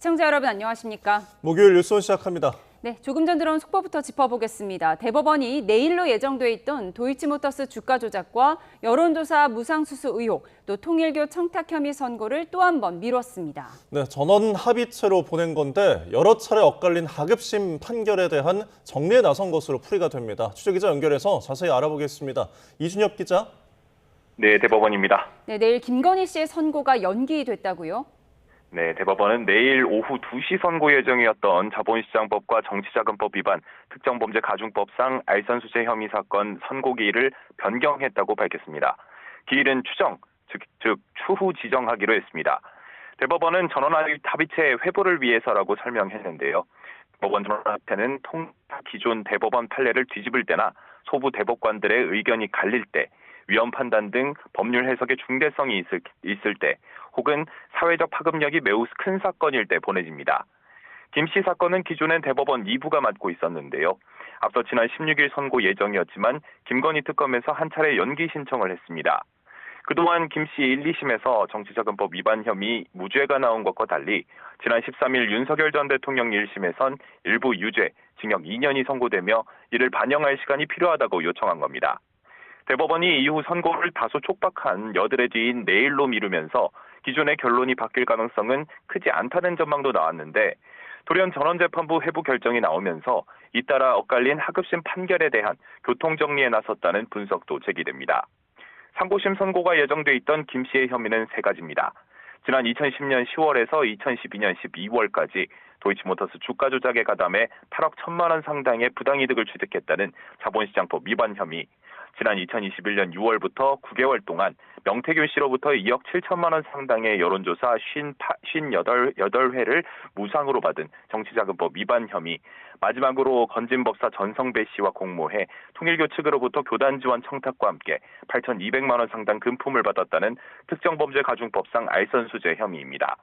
시청자 여러분 안녕하십니까? 목요일 뉴스원 시작합니다. 네, 조금 전 들어온 속보부터 짚어보겠습니다. 대법원이 내일로 예정돼 있던 도이치모터스 주가 조작과 여론조사 무상수수 의혹, 또 통일교 청탁 혐의 선고를 또 한 번 미뤘습니다. 네, 전원 합의체로 보낸 건데 여러 차례 엇갈린 하급심 판결에 대한 정리에 나선 것으로 풀이가 됩니다. 취재기자 연결해서 자세히 알아보겠습니다. 이준엽 기자. 네, 대법원입니다. 네, 내일 김건희 씨의 선고가 연기됐다고요? 네, 대법원은 내일 오후 2시 선고 예정이었던 자본시장법과 정치자금법 위반, 특정범죄가중법상 알선수재 혐의 사건 선고 기일을 변경했다고 밝혔습니다. 기일은 추정, 즉 추후 지정하기로 했습니다. 대법원은 전원 합의체 회부를 위해서라고 설명했는데요. 법원 전원 합의체는 기존 대법원 판례를 뒤집을 때나 소부 대법관들의 의견이 갈릴 때, 위헌 판단 등 법률 해석의 중대성이 있을 때, 혹은 사회적 파급력이 매우 큰 사건일 때 보내집니다. 김 씨 사건은 기존엔 대법원 2부가 맡고 있었는데요. 앞서 지난 16일 선고 예정이었지만 김건희 특검에서 한 차례 연기 신청을 했습니다. 그동안 김 씨 1, 2심에서 정치자금법 위반 혐의 무죄가 나온 것과 달리 지난 13일 윤석열 전 대통령 1심에선 일부 유죄, 징역 2년이 선고되며 이를 반영할 시간이 필요하다고 요청한 겁니다. 대법원이 이후 선고를 다소 촉박한 여드레 뒤인 내일로 미루면서 기존의 결론이 바뀔 가능성은 크지 않다는 전망도 나왔는데 돌연 전원재판부 회부 결정이 나오면서 잇따라 엇갈린 하급심 판결에 대한 교통정리에 나섰다는 분석도 제기됩니다. 상고심 선고가 예정돼 있던 김 씨의 혐의는 세 가지입니다. 지난 2010년 10월에서 2012년 12월까지 도이치모터스 주가 조작에 가담해 8억 1천만 원 상당의 부당이득을 취득했다는 자본시장법 위반 혐의, 지난 2021년 6월부터 9개월 동안 명태균 씨로부터 2억 7천만 원 상당의 여론조사 58회를 무상으로 받은 정치자금법 위반 혐의, 마지막으로 건진법사 전성배 씨와 공모해 통일교 측으로부터 교단 지원 청탁과 함께 8,200만 원 상당 금품을 받았다는 특정범죄가중법상 알선수재 혐의입니다.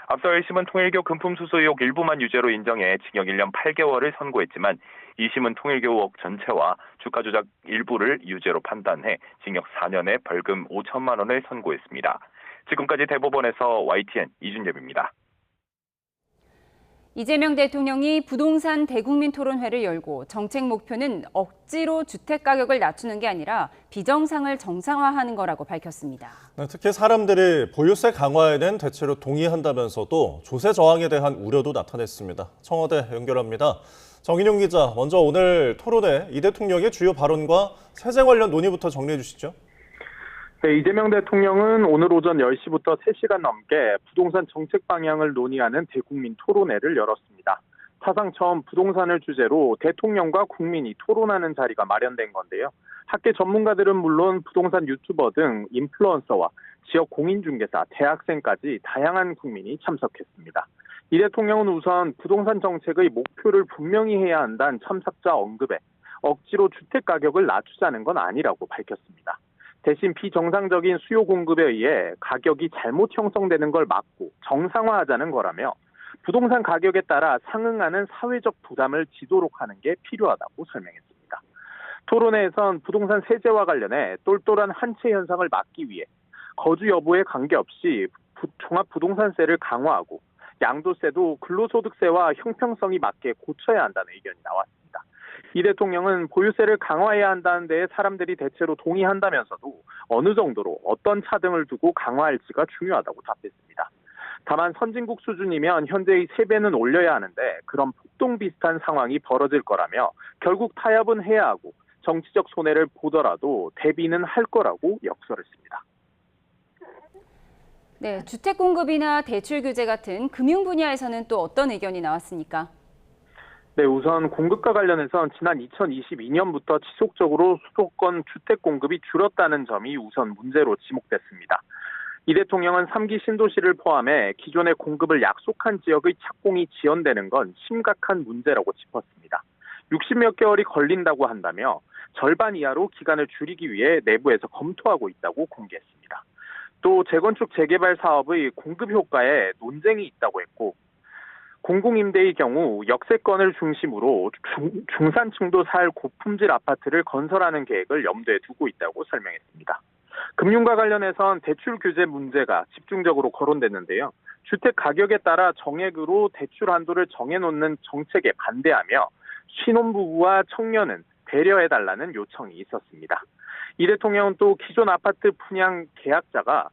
앞서 1심은 통일교 금품 수수 의혹 일부만 유죄로 인정해 징역 1년 8개월을 선고했지만 2심은 통일교 의혹 전체와 주가 조작 일부를 유죄로 판단해 징역 4년에 벌금 5천만 원을 선고했습니다. 지금까지 대법원에서 YTN 이준엽입니다. 이재명 대통령이 부동산 대국민 토론회를 열고 정책 목표는 억지로 주택 가격을 낮추는 게 아니라 비정상을 정상화하는 거라고 밝혔습니다. 네, 특히 사람들이 보유세 강화에 대한 대체로 동의한다면서도 조세 저항에 대한 우려도 나타냈습니다. 청와대 연결합니다. 정인용 기자, 먼저 오늘 토론회 이 대통령의 주요 발언과 세제 관련 논의부터 정리해 주시죠. 네, 이재명 대통령은 오늘 오전 10시부터 3시간 넘게 부동산 정책 방향을 논의하는 대국민 토론회를 열었습니다. 사상 처음 부동산을 주제로 대통령과 국민이 토론하는 자리가 마련된 건데요. 학계 전문가들은 물론 부동산 유튜버 등 인플루언서와 지역 공인중개사, 대학생까지 다양한 국민이 참석했습니다. 이 대통령은 우선 부동산 정책의 목표를 분명히 해야 한다는 참석자 언급에 억지로 주택 가격을 낮추자는 건 아니라고 밝혔습니다. 대신 비정상적인 수요 공급에 의해 가격이 잘못 형성되는 걸 막고 정상화하자는 거라며 부동산 가격에 따라 상응하는 사회적 부담을 지도록 하는 게 필요하다고 설명했습니다. 토론회에선 부동산 세제와 관련해 똘똘한 한채 현상을 막기 위해 거주 여부에 관계없이 종합부동산세를 강화하고 양도세도 근로소득세와 형평성이 맞게 고쳐야 한다는 의견이 나왔습니다. 이 대통령은 보유세를 강화해야 한다는 데에 사람들이 대체로 동의한다면서도 어느 정도로 어떤 차등을 두고 강화할지가 중요하다고 답했습니다. 다만 선진국 수준이면 현재의 3배는 올려야 하는데 그런 폭동 비슷한 상황이 벌어질 거라며 결국 타협은 해야 하고 정치적 손해를 보더라도 대비는 할 거라고 역설했습니다. 네, 주택 공급이나 대출 규제 같은 금융 분야에서는 또 어떤 의견이 나왔습니까? 네, 우선 공급과 관련해선 지난 2022년부터 지속적으로 수도권 주택 공급이 줄었다는 점이 우선 문제로 지목됐습니다. 이 대통령은 3기 신도시를 포함해 기존의 공급을 약속한 지역의 착공이 지연되는 건 심각한 문제라고 짚었습니다. 60몇 개월이 걸린다고 한다며 절반 이하로 기간을 줄이기 위해 내부에서 검토하고 있다고 공개했습니다. 또 재건축 재개발 사업의 공급 효과에 논쟁이 있다고 했고 공공임대의 경우 역세권을 중심으로 중산층도 살 고품질 아파트를 건설하는 계획을 염두에 두고 있다고 설명했습니다. 금융과 관련해선 대출 규제 문제가 집중적으로 거론됐는데요. 주택 가격에 따라 정액으로 대출 한도를 정해놓는 정책에 반대하며 신혼부부와 청년은 배려해달라는 요청이 있었습니다. 이 대통령은 또 기존 아파트 분양 계약자가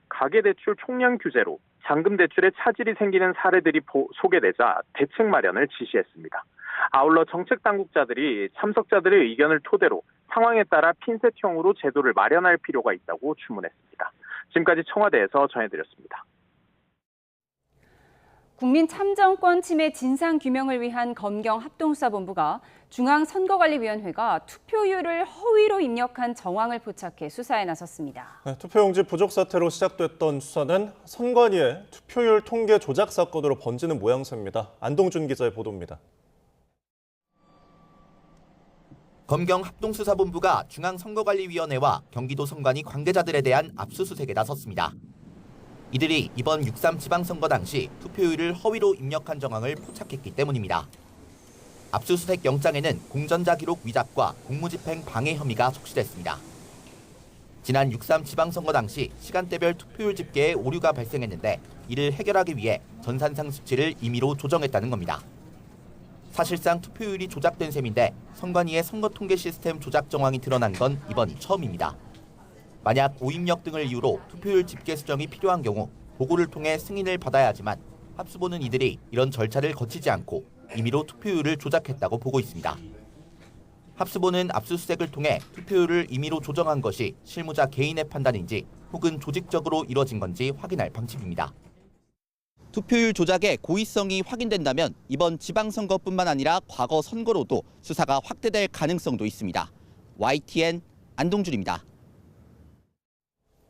가계대출 총량 규제로 잔금 대출에 차질이 생기는 사례들이 소개되자 대책 마련을 지시했습니다. 아울러 정책 당국자들이 참석자들의 의견을 토대로 상황에 따라 핀셋형으로 제도를 마련할 필요가 있다고 주문했습니다. 지금까지 청와대에서 전해드렸습니다. 국민 참정권 침해 진상 규명을 위한 검경 합동수사본부가 중앙선거관리위원회가 투표율을 허위로 입력한 정황을 포착해 수사에 나섰습니다. 네, 투표용지 부족 사태로 시작됐던 수사는 선관위의 투표율 통계 조작 사건으로 번지는 모양새입니다. 안동준 기자의 보도입니다. 검경 합동수사본부가 중앙선거관리위원회와 경기도 선관위 관계자들에 대한 압수수색에 나섰습니다. 이들이 이번 6.3 지방선거 당시 투표율을 허위로 입력한 정황을 포착했기 때문입니다. 압수수색 영장에는 공전자 기록 위작과 공무집행 방해 혐의가 적시됐습니다. 지난 6.3 지방선거 당시 시간대별 투표율 집계에 오류가 발생했는데 이를 해결하기 위해 전산상 수치를 임의로 조정했다는 겁니다. 사실상 투표율이 조작된 셈인데 선관위의 선거통계 시스템 조작 정황이 드러난 건 이번이 처음입니다. 만약 오입력 등을 이유로 투표율 집계 수정이 필요한 경우 보고를 통해 승인을 받아야 하지만 합수보는 이들이 이런 절차를 거치지 않고 임의로 투표율을 조작했다고 보고 있습니다. 합수보는 압수수색을 통해 투표율을 임의로 조정한 것이 실무자 개인의 판단인지 혹은 조직적으로 이뤄진 건지 확인할 방침입니다. 투표율 조작의 고의성이 확인된다면 이번 지방선거뿐만 아니라 과거 선거로도 수사가 확대될 가능성도 있습니다. YTN 안동준입니다.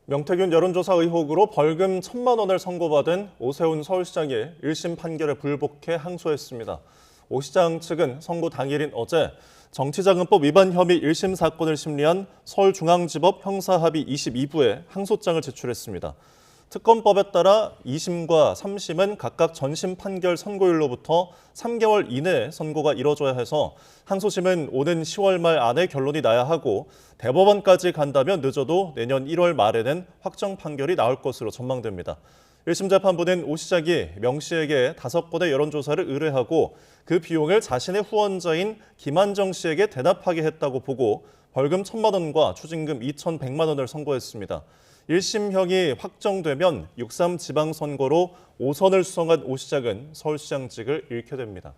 명태균 여론조사 의혹으로 벌금 1,000만 원을 선고받은 오세훈 서울시장이 1심 판결에 불복해 항소했습니다. 오 시장 측은 선고 당일인 어제 정치자금법 위반 혐의 1심 사건을 심리한 서울중앙지법 형사합의 22부에 항소장을 제출했습니다. 특검법에 따라 2심과 3심은 각각 전심 판결 선고일로부터 3개월 이내에 선고가 이뤄져야 해서 항소심은 오는 10월 말 안에 결론이 나야 하고 대법원까지 간다면 늦어도 내년 1월 말에는 확정 판결이 나올 것으로 전망됩니다. 1심 재판부는 오 시장이 명 씨에게 5건의 여론조사를 의뢰하고 그 비용을 자신의 후원자인 김한정 씨에게 대납하게 했다고 보고 벌금 1,000만 원과 추징금 2,100만 원을 선고했습니다. 1심형이 확정되면 6.3 지방선거로 5선을 수성한 오 시장은 서울시장직을 잃게 됩니다.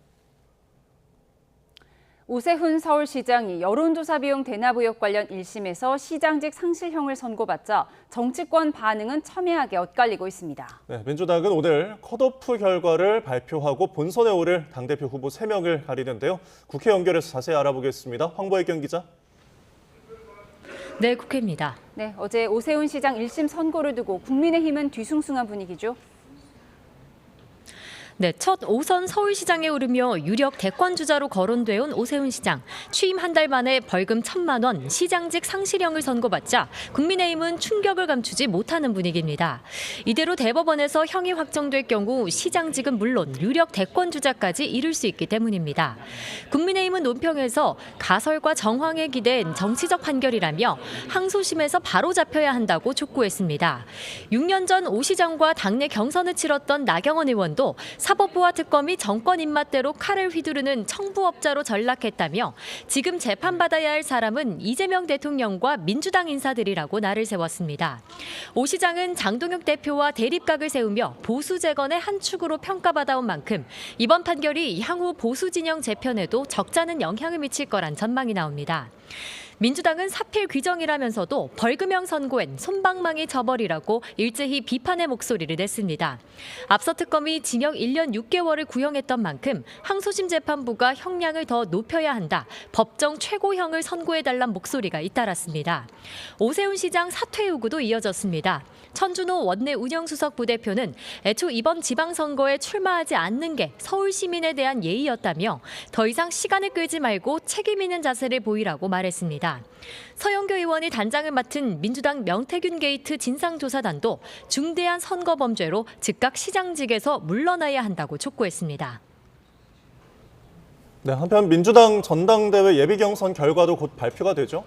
오세훈 서울시장이 여론조사 비용 대납 의혹 관련 1심에서 시장직 상실형을 선고받자 정치권 반응은 첨예하게 엇갈리고 있습니다. 네, 민주당은 오늘 컷오프 결과를 발표하고 본선에 오를 당대표 후보 3명을 가리는데요. 국회 연결해서 자세히 알아보겠습니다. 황보혜경 기자. 네, 국회입니다. 네, 어제 오세훈 시장 1심 선고를 두고 국민의힘은 뒤숭숭한 분위기죠. 네, 첫 5선 서울시장에 오르며 유력 대권주자로 거론되어 오세훈 시장. 취임 한 달 만에 벌금 1,000만 원, 시장직 상실형을 선고받자 국민의힘은 충격을 감추지 못하는 분위기입니다. 이대로 대법원에서 형이 확정될 경우 시장직은 물론 유력 대권주자까지 잃을 수 있기 때문입니다. 국민의힘은 논평에서 가설과 정황에 기댄 정치적 판결이라며 항소심에서 바로 잡혀야 한다고 촉구했습니다. 6년 전 오 시장과 당내 경선을 치렀던 나경원 의원도 사법부와 특검이 정권 입맛대로 칼을 휘두르는 청부업자로 전락했다며 지금 재판받아야 할 사람은 이재명 대통령과 민주당 인사들이라고 날을 세웠습니다. 오 시장은 장동혁 대표와 대립각을 세우며 보수 재건의 한 축으로 평가받아온 만큼 이번 판결이 향후 보수 진영 재편에도 적잖은 영향을 미칠 거란 전망이 나옵니다. 민주당은 사필 규정이라면서도 벌금형 선고엔 솜방망이 처벌이라고 일제히 비판의 목소리를 냈습니다. 앞서 특검이 징역 1년 6개월을 구형했던 만큼 항소심 재판부가 형량을 더 높여야 한다. 법정 최고형을 선고해달란 목소리가 잇따랐습니다. 오세훈 시장 사퇴 요구도 이어졌습니다. 천준호 원내 운영수석 부대표는 애초 이번 지방선거에 출마하지 않는 게 서울 시민에 대한 예의였다며 더 이상 시간을 끌지 말고 책임 있는 자세를 보이라고 말했습니다. 서영교 의원이 단장을 맡은 민주당 명태균 게이트 진상조사단도 중대한 선거범죄로 즉각 시장직에서 물러나야 한다고 촉구했습니다. 네, 한편 민주당 전당대회 예비경선 결과도 곧 발표가 되죠?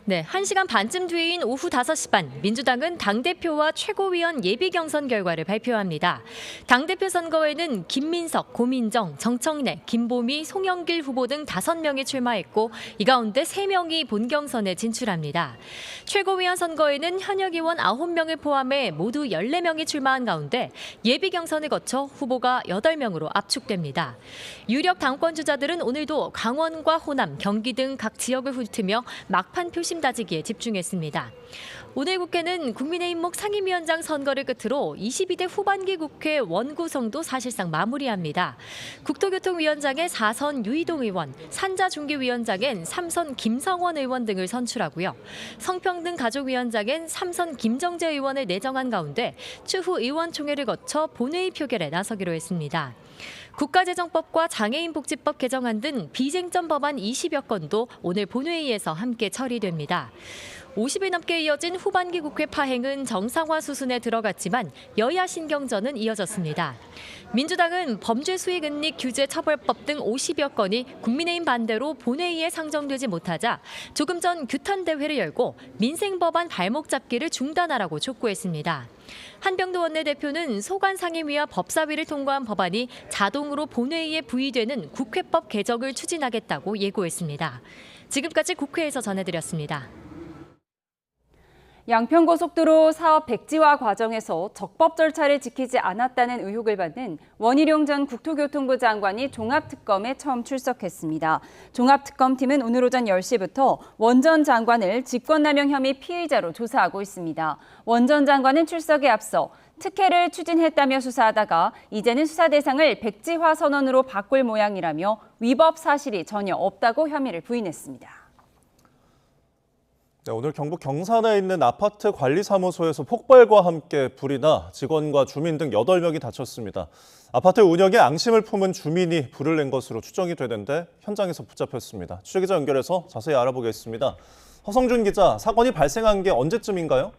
네, 1시간 반쯤 뒤인 오후 5시 반, 민주당은 당대표와 최고위원 예비 경선 결과를 발표합니다. 당대표 선거에는 김민석, 고민정, 정청래, 김보미, 송영길 후보 등 5명이 출마했고 이 가운데 3명이 본경선에 진출합니다. 최고위원 선거에는 현역 의원 9명을 포함해 모두 14명이 출마한 가운데 예비 경선을 거쳐 후보가 8명으로 압축됩니다. 유력 당권 주자들은 오늘도 강원과 호남, 경기 등 각 지역을 훑으며 막판 표심 따지기에 집중했습니다. 오늘 국회는 국민의힘 상임위원장 선거를 끝으로 22대 후반기 국회 원구성도 사실상 마무리합니다. 국토교통위원장에 4선 유이동 의원, 산자중개위원장엔 3선 김성원 의원 등을 선출하고요. 성평등가족위원장엔 3선 김정재 의원을 내정한 가운데 추후 의원총회를 거쳐 본회의 표결에 나서기로 했습니다. 국가재정법과 장애인복지법 개정안 등 비쟁점 법안 20여 건도 오늘 본회의에서 함께 처리됩니다. 50일 넘게 이어진 후반기 국회 파행은 정상화 수순에 들어갔지만 여야 신경전은 이어졌습니다. 민주당은 범죄수익은닉 규제처벌법 등 50여 건이 국민의힘 반대로 본회의에 상정되지 못하자 조금 전 규탄대회를 열고 민생법안 발목 잡기를 중단하라고 촉구했습니다. 한병도 원내대표는 소관상임위와 법사위를 통과한 법안이 자동으로 본회의에 부의되는 국회법 개정을 추진하겠다고 예고했습니다. 지금까지 국회에서 전해드렸습니다. 양평고속도로 사업 백지화 과정에서 적법 절차를 지키지 않았다는 의혹을 받는 원희룡 전 국토교통부 장관이 종합특검에 처음 출석했습니다. 종합특검팀은 오늘 오전 10시부터 원 전 장관을 직권남용 혐의 피의자로 조사하고 있습니다. 원 전 장관은 출석에 앞서 특혜를 추진했다며 수사하다가 이제는 수사 대상을 백지화 선언으로 바꿀 모양이라며 위법 사실이 전혀 없다고 혐의를 부인했습니다. 네, 오늘 경북 경산에 있는 아파트 관리사무소에서 폭발과 함께 불이 나 직원과 주민 등 8명이 다쳤습니다. 아파트 운영에 앙심을 품은 주민이 불을 낸 것으로 추정이 되는데 현장에서 붙잡혔습니다. 취재기자 연결해서 자세히 알아보겠습니다. 허성준 기자, 사건이 발생한 게 언제쯤인가요?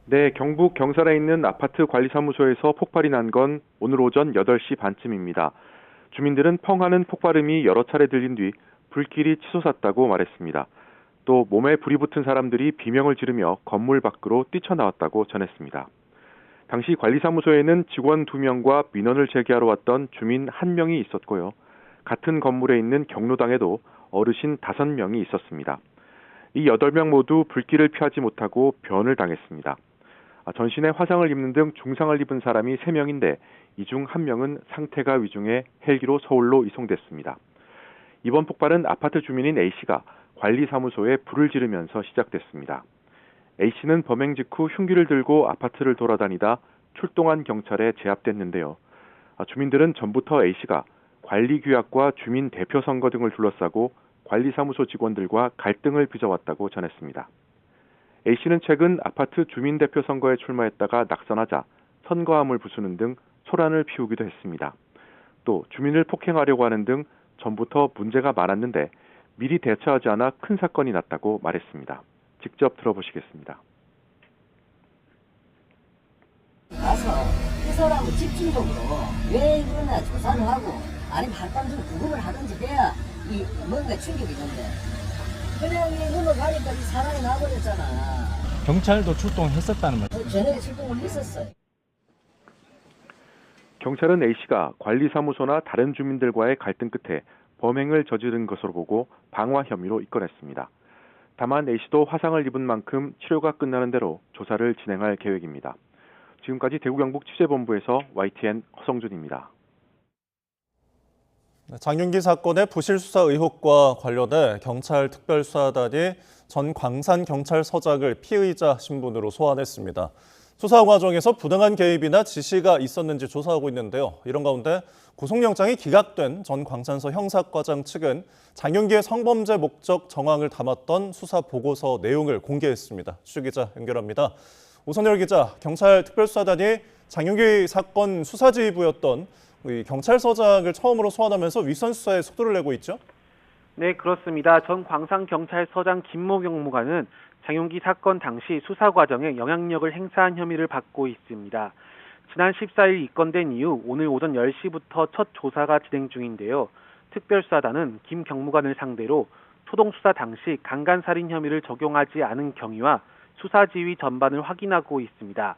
네, 경북 경산에 있는 아파트 관리사무소에서 폭발이 난 건 오늘 오전 8시 반쯤입니다. 주민들은 펑하는 폭발음이 여러 차례 들린 뒤 불길이 치솟았다고 말했습니다. 또 몸에 불이 붙은 사람들이 비명을 지르며 건물 밖으로 뛰쳐나왔다고 전했습니다. 당시 관리사무소에는 직원 2명과 민원을 제기하러 왔던 주민 1명이 있었고요. 같은 건물에 있는 경로당에도 어르신 5명이 있었습니다. 이 8명 모두 불길을 피하지 못하고 변을 당했습니다. 전신에 화상을 입는 등 중상을 입은 사람이 3명인데 이 중 1명은 상태가 위중해 헬기로 서울로 이송됐습니다. 이번 폭발은 아파트 주민인 A씨가 관리사무소에 불을 지르면서 시작됐습니다. A씨는 범행 직후 흉기를 들고 아파트를 돌아다니다 출동한 경찰에 제압됐는데요. 주민들은 전부터 A씨가 관리규약과 주민 대표 선거 등을 둘러싸고 관리사무소 직원들과 갈등을 빚어왔다고 전했습니다. A씨는 최근 아파트 주민대표 선거에 출마했다가 낙선하자 선거함을 부수는 등 소란을 피우기도 했습니다. 또 주민을 폭행하려고 하는 등 전부터 문제가 많았는데 미리 대처하지 않아 큰 사건이 났다고 말했습니다. 직접 들어보시겠습니다. 가서 이 사람을 집중적으로 왜 그러나 조사를 하고 아니면 한밤중 구금을 하든지 해야 이 뭔가 충격이 있는데 그냥 넘어가니까 이 사람이 나버렸잖아. 경찰도 출동했었다는 말. 저녁에 출동을 했었어요. 경찰은 A씨가 관리사무소나 다른 주민들과의 갈등 끝에 범행을 저지른 것으로 보고 방화 혐의로 입건했습니다. 다만 A씨도 화상을 입은 만큼 치료가 끝나는 대로 조사를 진행할 계획입니다. 지금까지 대구 경북 취재본부에서 YTN 허성준입니다. 장윤기 사건의 부실 수사 의혹과 관련해 경찰 특별수사단이 전 광산경찰서장을 피의자 신분으로 소환했습니다. 수사 과정에서 부당한 개입이나 지시가 있었는지 조사하고 있는데요. 이런 가운데 구속영장이 기각된 전 광산서 형사과장 측은 장윤기의 성범죄 목적 정황을 담았던 수사 보고서 내용을 공개했습니다. 취재기자 연결합니다. 오선열 기자, 경찰 특별수사단이 장윤기 사건 수사지휘부였던 경찰서장을 처음으로 소환하면서 윗선 수사에 속도를 내고 있죠? 네, 그렇습니다. 전 광산경찰서장 김모 경무관은 장윤기 사건 당시 수사 과정에 영향력을 행사한 혐의를 받고 있습니다. 지난 14일 입건된 이후 오늘 오전 10시부터 첫 조사가 진행 중인데요. 특별수사단은 김 경무관을 상대로 소동 수사 당시 강간살인 혐의를 적용하지 않은 경위와 수사 지휘 전반을 확인하고 있습니다.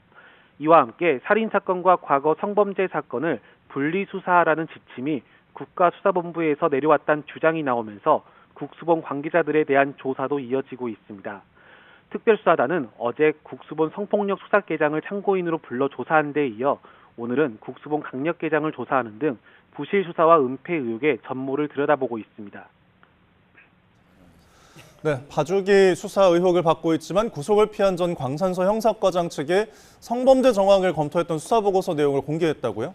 이와 함께 살인사건과 과거 성범죄 사건을 분리수사하라는 지침이 국가수사본부에서 내려왔다는 주장이 나오면서 국수본 관계자들에 대한 조사도 이어지고 있습니다. 특별수사단은 어제 국수본 성폭력 수사계장을 참고인으로 불러 조사한 데 이어 오늘은 국수본 강력계장을 조사하는 등 부실수사와 은폐 의혹의 전모를 들여다보고 있습니다. 네, 봐주기 수사 의혹을 받고 있지만 구속을 피한 전 광산서 형사과장 측이 성범죄 정황을 검토했던 수사보고서 내용을 공개했다고요?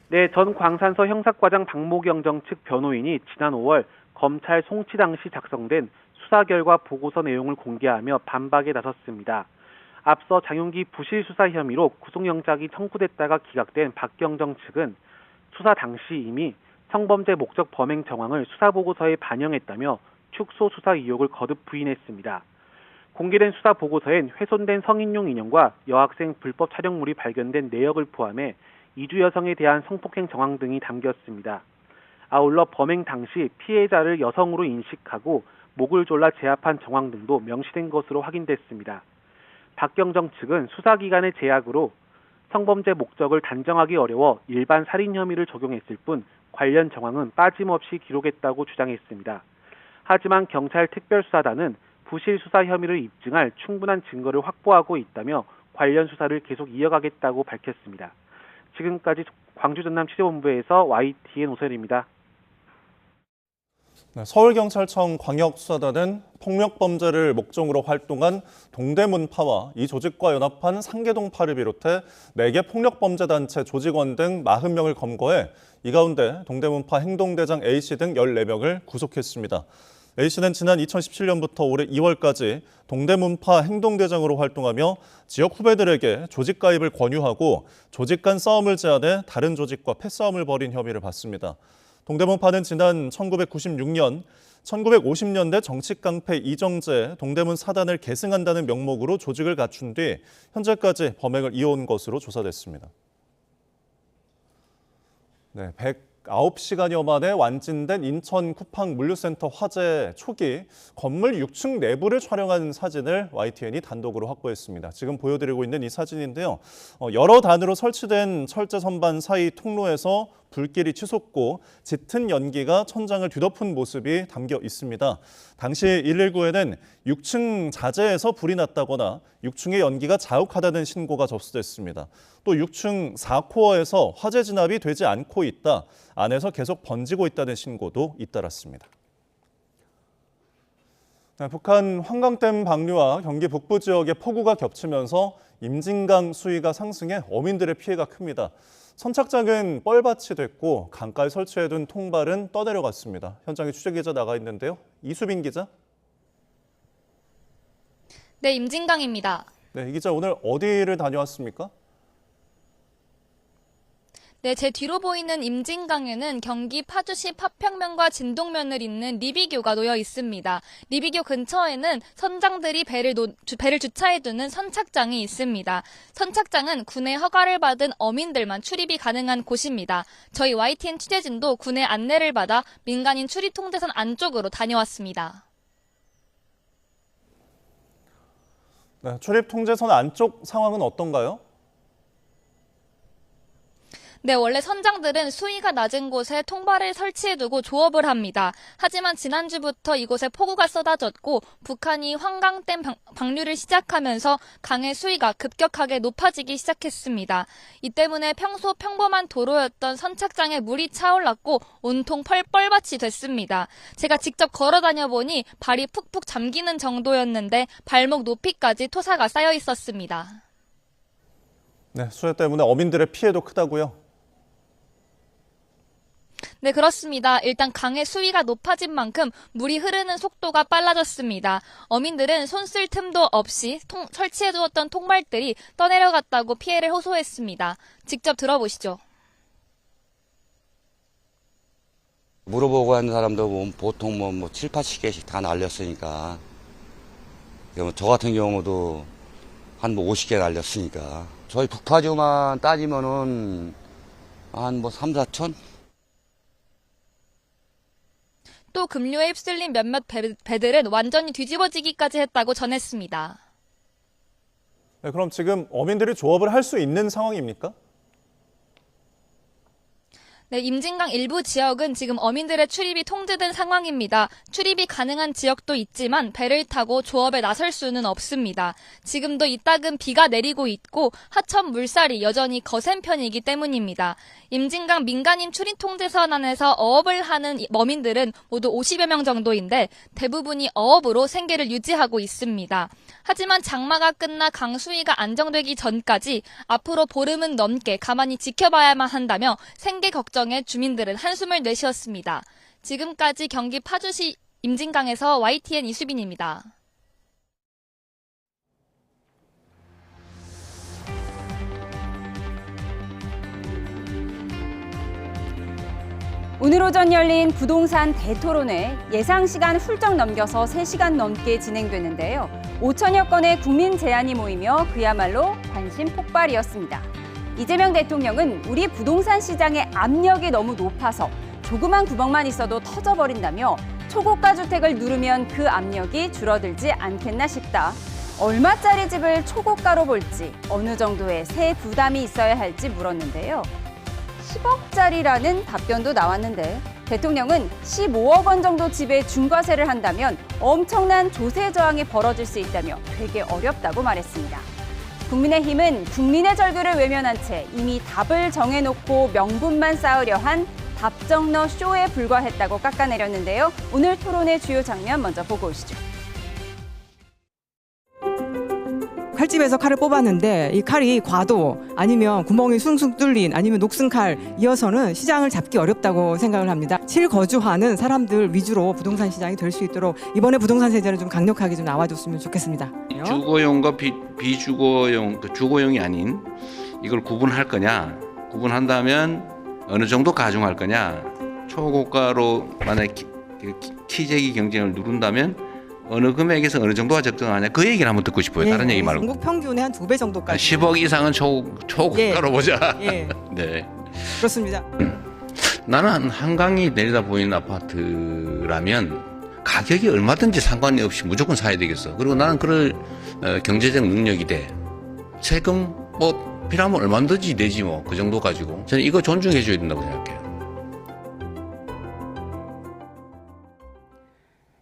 네, 전 광산서 형사과장 박모경 측 변호인이 지난 5월 검찰 송치 당시 작성된 수사 결과 보고서 내용을 공개하며 반박에 나섰습니다. 앞서 장윤기 부실수사 혐의로 구속영장이 청구됐다가 기각된 박경정 측은 수사 당시 이미 성범죄 목적 범행 정황을 수사보고서에 반영했다며 축소 수사 의혹을 거듭 부인했습니다. 공개된 수사 보고서엔 훼손된 성인용 인형과 여학생 불법 촬영물이 발견된 내역을 포함해 이주 여성에 대한 성폭행 정황 등이 담겼습니다. 아울러 범행 당시 피해자를 여성으로 인식하고 목을 졸라 제압한 정황 등도 명시된 것으로 확인됐습니다. 박경정 측은 수사기관의 제약으로 성범죄 목적을 단정하기 어려워 일반 살인 혐의를 적용했을 뿐 관련 정황은 빠짐없이 기록했다고 주장했습니다. 하지만 경찰 특별수사단은 부실수사 혐의를 입증할 충분한 증거를 확보하고 있다며 관련 수사를 계속 이어가겠다고 밝혔습니다. 지금까지 광주 전남 취재본부에서 YTN 오선입니다. 네, 서울경찰청 광역수사단은 폭력범죄를 목적으로 활동한 동대문파와 이 조직과 연합한 상계동파를 비롯해 4개 폭력범죄단체 조직원 등 40명을 검거해 이 가운데 동대문파 행동대장 A씨 등 14명을 구속했습니다. A씨는 지난 2017년부터 올해 2월까지 동대문파 행동대장으로 활동하며 지역 후배들에게 조직 가입을 권유하고 조직 간 싸움을 제안해 다른 조직과 패싸움을 벌인 혐의를 받습니다. 동대문파는 지난 1996년, 1950년대 정치깡패 이정재 동대문 사단을 계승한다는 명목으로 조직을 갖춘 뒤 현재까지 범행을 이어온 것으로 조사됐습니다. 네, 109시간여 만에 완진된 인천 쿠팡 물류센터 화재 초기 건물 6층 내부를 촬영한 사진을 YTN이 단독으로 확보했습니다. 지금 보여드리고 있는 이 사진인데요. 여러 단으로 설치된 철제 선반 사이 통로에서 불길이 치솟고 짙은 연기가 천장을 뒤덮은 모습이 담겨 있습니다. 당시 119에는 6층 자재에서 불이 났다거나 6층의 연기가 자욱하다는 신고가 접수됐습니다. 또 6층 4코어에서 화재 진압이 되지 않고 있다, 안에서 계속 번지고 있다는 신고도 잇따랐습니다. 북한 환강댐 방류와 경기 북부 지역의 폭우가 겹치면서 임진강 수위가 상승해 어민들의 피해가 큽니다. 선착장은 뻘밭이 됐고 강가에 설치해둔 통발은 떠내려갔습니다. 현장에 취재기자 나가 있는데요. 이수빈 기자. 네, 임진강입니다. 네, 이 기자 오늘 어디를 다녀왔습니까? 네, 제 뒤로 보이는 임진강에는 경기 파주시 파평면과 진동면을 잇는 리비교가 놓여 있습니다. 리비교 근처에는 선장들이 배를 주차해두는 선착장이 있습니다. 선착장은 군의 허가를 받은 어민들만 출입이 가능한 곳입니다. 저희 YTN 취재진도 군의 안내를 받아 민간인 출입 통제선 안쪽으로 다녀왔습니다. 네, 출입 통제선 안쪽 상황은 어떤가요? 네, 원래 선장들은 수위가 낮은 곳에 통발을 설치해두고 조업을 합니다. 하지만 지난주부터 이곳에 폭우가 쏟아졌고 북한이 환강댐 방류를 시작하면서 강의 수위가 급격하게 높아지기 시작했습니다. 이 때문에 평소 평범한 도로였던 선착장에 물이 차올랐고 온통 뻘밭이 됐습니다. 제가 직접 걸어 다녀보니 발이 푹푹 잠기는 정도였는데 발목 높이까지 토사가 쌓여 있었습니다. 네, 수해 때문에 어민들의 피해도 크다고요? 네, 그렇습니다. 일단 강의 수위가 높아진 만큼 물이 흐르는 속도가 빨라졌습니다. 어민들은 손 쓸 틈도 없이 설치해두었던 통발들이 떠내려갔다고 피해를 호소했습니다. 직접 들어보시죠. 물어보고 하는 사람도 보통 7, 80개씩 다 날렸으니까. 저 같은 경우도 한 50개 날렸으니까. 저희 북파주만 따지면은 한 3, 4천? 또 급료에 휩쓸린 몇몇 배들은 완전히 뒤집어지기까지 했다고 전했습니다. 네, 그럼 지금 어민들이 조업을 할 수 있는 상황입니까? 네, 임진강 일부 지역은 지금 어민들의 출입이 통제된 상황입니다. 출입이 가능한 지역도 있지만 배를 타고 조업에 나설 수는 없습니다. 지금도 이따금 비가 내리고 있고 하천 물살이 여전히 거센 편이기 때문입니다. 임진강 민간인 출입 통제선 안에서 어업을 하는 어민들은 모두 50여 명 정도인데 대부분이 어업으로 생계를 유지하고 있습니다. 하지만 장마가 끝나 강수위가 안정되기 전까지 앞으로 보름은 넘게 가만히 지켜봐야만 한다며 생계 걱정에 주민들은 한숨을 내쉬었습니다. 지금까지 경기 파주시 임진강에서 YTN 이수빈입니다. 오늘 오전 열린 부동산 대토론회 예상 시간 훌쩍 넘겨서 3시간 넘게 진행되는데요. 5천여 건의 국민 제안이 모이며 그야말로 관심 폭발이었습니다. 이재명 대통령은 우리 부동산 시장의 압력이 너무 높아서 조그만 구멍만 있어도 터져버린다며 초고가 주택을 누르면 그 압력이 줄어들지 않겠나 싶다. 얼마짜리 집을 초고가로 볼지 어느 정도의 세 부담이 있어야 할지 물었는데요. 10억짜리라는 답변도 나왔는데 대통령은 15억 원 정도 집에 중과세를 한다면 엄청난 조세 저항이 벌어질 수 있다며 되게 어렵다고 말했습니다. 국민의힘은 국민의 절규를 외면한 채 이미 답을 정해놓고 명분만 쌓으려 한 답정너 쇼에 불과했다고 깎아내렸는데요. 오늘 토론의 주요 장면 먼저 보고 오시죠. 칼집에서 칼을 뽑았는데 이 칼이 과도 아니면 구멍이 숭숭 뚫린 아니면 녹슨 칼 이어서는 시장을 잡기 어렵다고 생각을 합니다. 실거주하는 사람들 위주로 부동산 시장이 될 수 있도록 이번에 부동산 세제는 좀 강력하게 좀 나와줬으면 좋겠습니다. 주거용과 비주거용, 주거용이 아닌 이걸 구분할 거냐, 구분한다면 어느 정도 가중할 거냐, 초고가로 만약에 키재기 경쟁을 누른다면 어느 금액에서 어느 정도가 적정하냐 그 얘기를 한번 듣고 싶어요. 다른 얘기 말고. 전국 평균의 한 2배 정도까지. 10억 이상은 초고가로 보자. 예. 네. 그렇습니다. 나는 한강이 내려다 보이는 아파트라면 가격이 얼마든지 상관이 없이 무조건 사야 되겠어. 그리고 나는 그럴 경제적 능력이 돼. 세금 뭐 필요하면 얼마든지 내지 뭐 그 정도 가지고 저는 이거 존중해 줘야 된다고 생각해요.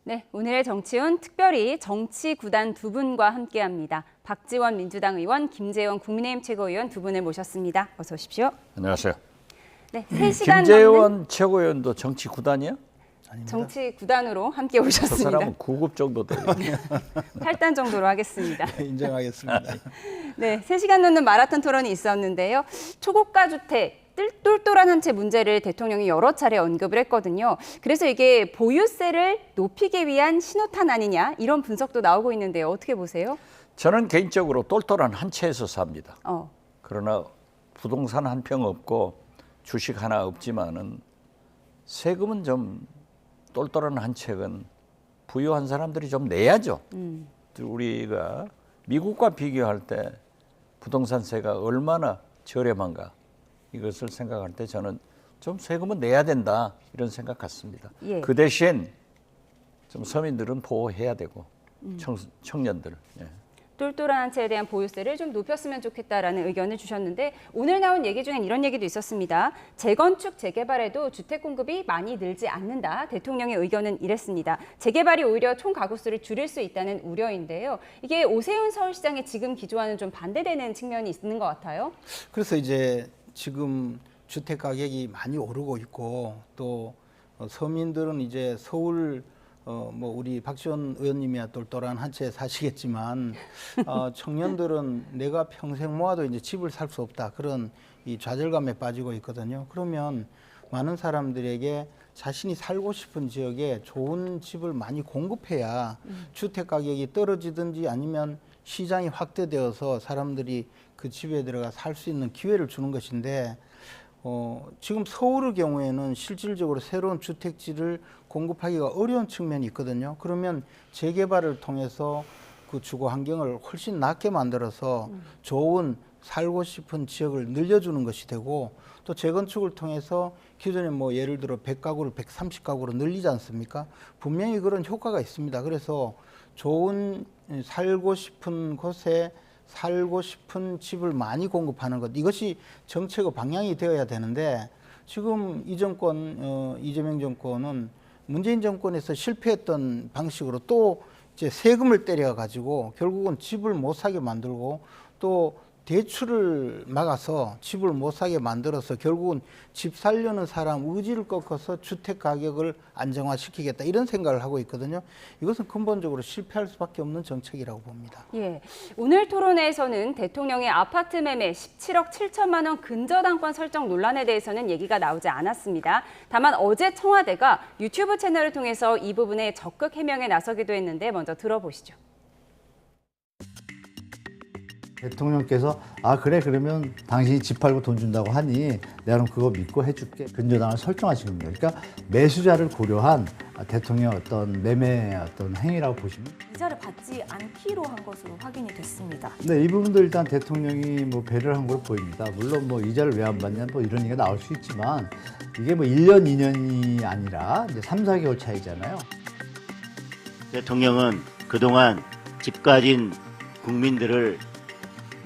네, 오늘의 정치훈 특별히 정치 구단 두 분과 함께합니다. 박지원 민주당 의원, 김재원 국민의힘 최고위원 두 분을 모셨습니다. 어서 오십시오. 안녕하세요. 네, 3시간 김재원 넘는 최고위원도 정치 구단이야? 정치 구단으로 함께 오셨습니다. 그 사람은 9급 정도 돼요. 8단 정도로 하겠습니다. 인정하겠습니다. 네, 3시간 넘는 마라톤 토론이 있었는데요. 초고가 주택, 똘똘한 한 채 문제를 대통령이 여러 차례 언급을 했거든요. 그래서 이게 보유세를 높이기 위한 신호탄 아니냐 이런 분석도 나오고 있는데요. 어떻게 보세요? 저는 개인적으로 똘똘한 한 채에서 삽니다. 그러나 부동산 한 평 없고 주식 하나 없지만은 세금은 좀 똘똘한 한 채는 부유한 사람들이 좀 내야죠. 우리가 미국과 비교할 때 부동산세가 얼마나 저렴한가 이것을 생각할 때 저는 좀 세금은 내야 된다 이런 생각 같습니다. 예. 그 대신 좀 서민들은 보호해야 되고 청년들. 예. 똘똘한 한 채에 대한 보유세를 좀 높였으면 좋겠다라는 의견을 주셨는데 오늘 나온 얘기 중엔 이런 얘기도 있었습니다. 재건축, 재개발에도 주택 공급이 많이 늘지 않는다. 대통령의 의견은 이랬습니다. 재개발이 오히려 총 가구수를 줄일 수 있다는 우려인데요. 이게 오세훈 서울시장의 지금 기조와는 좀 반대되는 측면이 있는 것 같아요. 그래서 이제 지금 주택 가격이 많이 오르고 있고 또 서민들은 이제 서울 뭐 우리 박지원 의원님이야 똘똘한 한 채 사시겠지만 청년들은 내가 평생 모아도 이제 집을 살 수 없다 그런 이 좌절감에 빠지고 있거든요. 그러면 많은 사람들에게 자신이 살고 싶은 지역에 좋은 집을 많이 공급해야 주택 가격이 떨어지든지 아니면 시장이 확대되어서 사람들이 그 집에 들어가 살 수 있는 기회를 주는 것인데 지금 서울의 경우에는 실질적으로 새로운 주택지를 공급하기가 어려운 측면이 있거든요. 그러면 재개발을 통해서 그 주거 환경을 훨씬 낫게 만들어서 좋은 살고 싶은 지역을 늘려주는 것이 되고 또 재건축을 통해서 기존에 뭐 예를 들어 100가구를 130가구로 늘리지 않습니까? 분명히 그런 효과가 있습니다. 그래서 좋은 살고 싶은 곳에 살고 싶은 집을 많이 공급하는 것, 이것이 정책의 방향이 되어야 되는데 지금 이 정권, 이재명 정권은 문재인 정권에서 실패했던 방식으로 또 이제 세금을 때려가지고 결국은 집을 못 사게 만들고 또 대출을 막아서 집을 못 사게 만들어서 결국은 집 살려는 사람 의지를 꺾어서 주택 가격을 안정화시키겠다 이런 생각을 하고 있거든요. 이것은 근본적으로 실패할 수밖에 없는 정책이라고 봅니다. 예, 오늘 토론회에서는 대통령의 아파트 매매 17억 7천만 원 근저당권 설정 논란에 대해서는 얘기가 나오지 않았습니다. 다만 어제 청와대가 유튜브 채널을 통해서 이 부분에 적극 해명에 나서기도 했는데 먼저 들어보시죠. 대통령께서 그래 그러면 당신이 집 팔고 돈 준다고 하니 내가 그럼 그거 믿고 해줄게 근저당을 설정하신 겁니다. 그러니까 매수자를 고려한 대통령의 어떤 매매 어떤 행위라고 보시면 이자를 받지 않기로 한 것으로 확인이 됐습니다. 네, 이 부분도 일단 대통령이 뭐 배려를 한 걸로 보입니다. 물론 뭐 이자를 왜 안 받냐 뭐 이런 얘기가 나올 수 있지만 이게 뭐 1년 2년이 아니라 이제 3, 4개월 차이잖아요. 대통령은 그동안 집 가진 국민들을